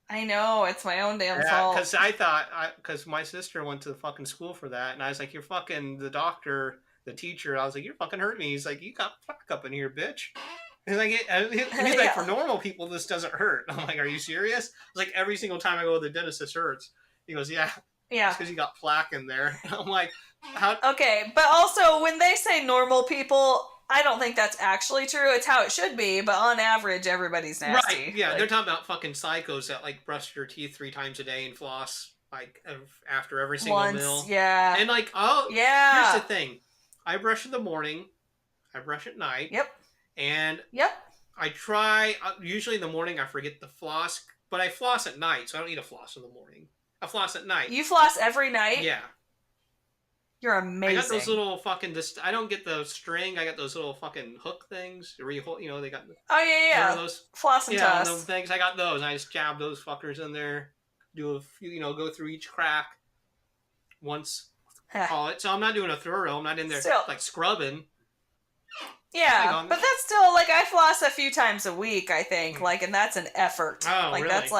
I know, it's my own damn fault. Because because my sister went to the fucking school for that, and I was like, you're fucking the doctor, the teacher. I was like, you're fucking hurting me. He's like, you got plaque up in here, bitch. He's like, he's like, for normal people, this doesn't hurt. I'm like, are you serious? It's like every single time I go to the dentist, this hurts. He goes, yeah. Yeah. Because you got plaque in there. I'm like, how? Okay, but also when they say normal people, I don't think that's actually true. It's how it should be, but on average, everybody's nasty. Right, yeah, they're talking about fucking psychos that brush their teeth 3 times a day and floss after every single meal. Yeah. And yeah. Here's the thing. I brush in the morning. I brush at night. Yep. And I try, usually in the morning I forget the floss But I floss at night, so I don't need to floss in the morning. I floss at night. You floss every night? Yeah. You're amazing. I got those little fucking... I don't get the string. I got those little fucking hook things. Where you hold, they got... Oh, yeah. Those, floss and toss. toss. Those things. I got those. And I just jab those fuckers in there. Do a few, go through each crack once. Call it. So I'm not doing a thorough. I'm not in there Still, scrubbing. Yeah, but that's still, I floss a few times a week, I think. And that's an effort. Oh, really? That's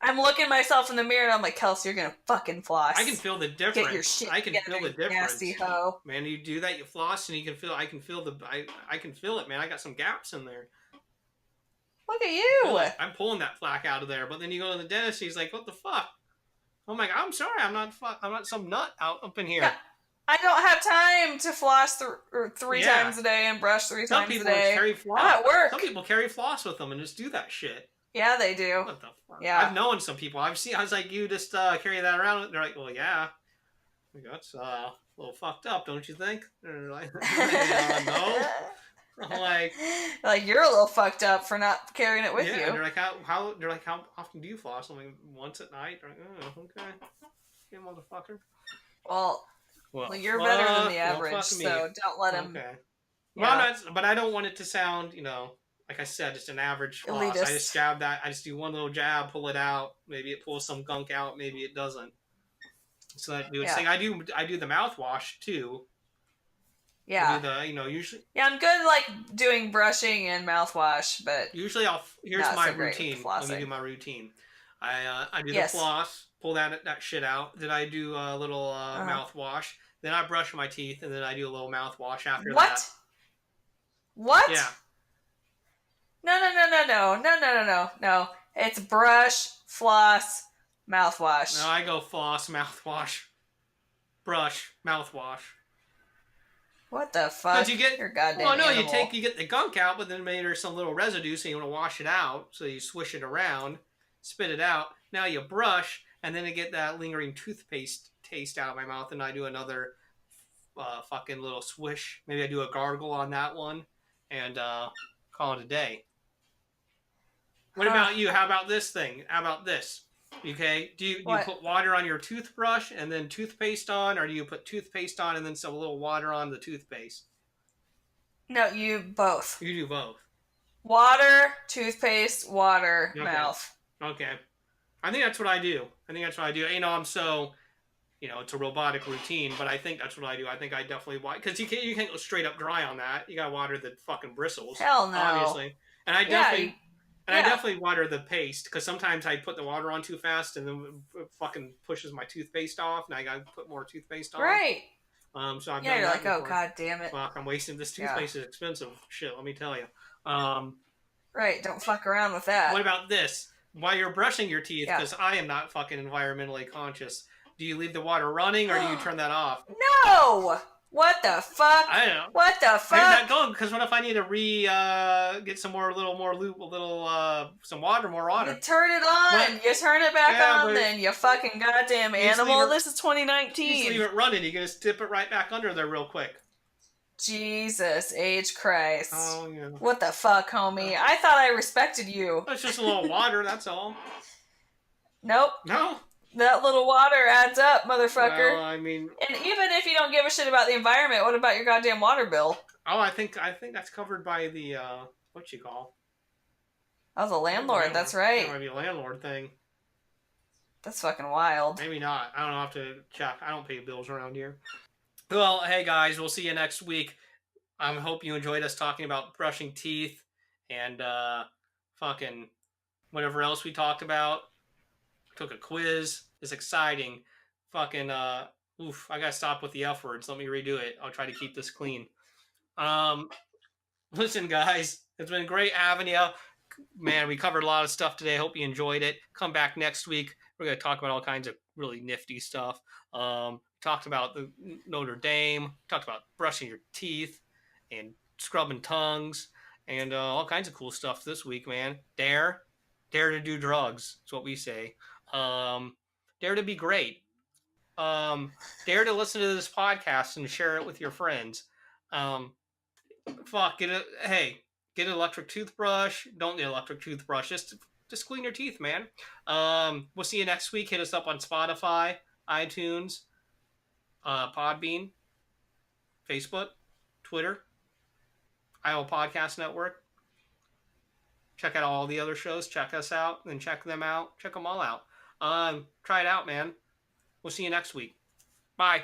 I'm looking myself in the mirror and I'm like, Kelsey, you're gonna fucking floss. I can feel the difference. Get your shit I can feel the difference. Nasty hoe. Man, you do that, you floss, and you can feel. I can feel I can feel it, man. I got some gaps in there. Look at you. I'm pulling that plaque out of there, but then you go to the dentist. He's like, "What the fuck?" I'm like, "I'm sorry, I'm not some nut out up in here." Yeah. I don't have time to floss three times a day and brush three times a day. Some people carry floss. I'm at work. Some people carry floss with them and just do that shit. Yeah, they do. What the fuck? Yeah. I've known some people. I was like, you just carry that around. They're like, well, yeah. That's a little fucked up, don't you think? They're like, no. I'm like you're a little fucked up for not carrying it with you. And they're like, how often do you floss? I'm like, once at night. They're like, oh, okay. Yeah, motherfucker. Well, you're better than the average, so don't let him. Okay. Yeah. Well, but I don't want it to sound, like I said, just an average floss. Elitist. I just jab that. I just do one little jab, pull it out. Maybe it pulls some gunk out. Maybe it doesn't. So that do its thing. I do the mouthwash too. Yeah. I do the, usually. Yeah, I'm good doing brushing and mouthwash, but usually here's my routine. Let me do my routine. I do the floss, pull that shit out. Then I do a little mouthwash. Then I brush my teeth, and then I do a little mouthwash after that. What? Yeah. No. It's brush, floss, mouthwash. No, I go floss, mouthwash, brush, mouthwash. What the fuck? You get your goddamn Well, no, animal. you get the gunk out, but then maybe there's some little residue, so you want to wash it out. So you swish it around, spit it out. Now you brush, and then I get that lingering toothpaste taste out of my mouth, and I do another fucking little swish. Maybe I do a gargle on that one, and call it a day. What about you? How about this thing? How about this? Okay, do you put water on your toothbrush and then toothpaste on, or do you put toothpaste on and then some little water on the toothpaste? No, you both. You do both. Water, toothpaste, water, mouth. Okay. I think that's what I do. I'm so, it's a robotic routine, but I think that's what I do. I think I definitely because you can't go straight up dry on that. You gotta water the fucking bristles. Hell no. Obviously, and I definitely water the paste because sometimes I put the water on too fast and then it fucking pushes my toothpaste off, and I gotta put more toothpaste on. Right. So I've done you're that like, before. oh god damn it. Fuck, I'm wasting this toothpaste is expensive. Shit, let me tell you. Right, don't fuck around with that. What about this? While you're brushing your teeth, because I am not fucking environmentally conscious, do you leave the water running or do you turn that off? No! What the fuck? I don't know. What the fuck? Where's that going? Because what if I need to get some more, some water, more water? You turn it on. You turn it back on, then you fucking goddamn animal. This is 2019. You just leave it running. You can just dip it right back under there real quick. Jesus H. Christ. Oh, yeah. What the fuck, homie? I thought I respected you. It's just a little water, that's all. Nope. No? That little water adds up, motherfucker. Well, I mean... And even if you don't give a shit about the environment, what about your goddamn water bill? Oh, I think that's covered by the, what you call? Oh, the landlord, that's right. That might be a landlord thing. That's fucking wild. Maybe not. I don't know, I'll have to check. I don't pay bills around here. Well, hey guys, we'll see you next week. I hope you enjoyed us talking about brushing teeth and fucking whatever else we talked about. Took a quiz. It's exciting. Fucking I gotta stop with the F words. Let me redo it. I'll try to keep this clean. Listen, guys, it's been great having you. Man, we covered a lot of stuff today. Hope you enjoyed it. Come back next week. We're gonna talk about all kinds of really nifty stuff. Talked about the Notre Dame, talked about brushing your teeth and scrubbing tongues and all kinds of cool stuff this week, man. Dare to do drugs. That's what we say. Dare to be great. Dare to listen to this podcast and share it with your friends. Get an electric toothbrush. Don't get an electric toothbrush. Just just clean your teeth, man. We'll see you next week. Hit us up on Spotify, iTunes, Podbean, Facebook, Twitter, Iowa Podcast Network. Check out all the other shows. Check us out and check them out. Check them all out. Try it out, man. We'll see you next week. Bye.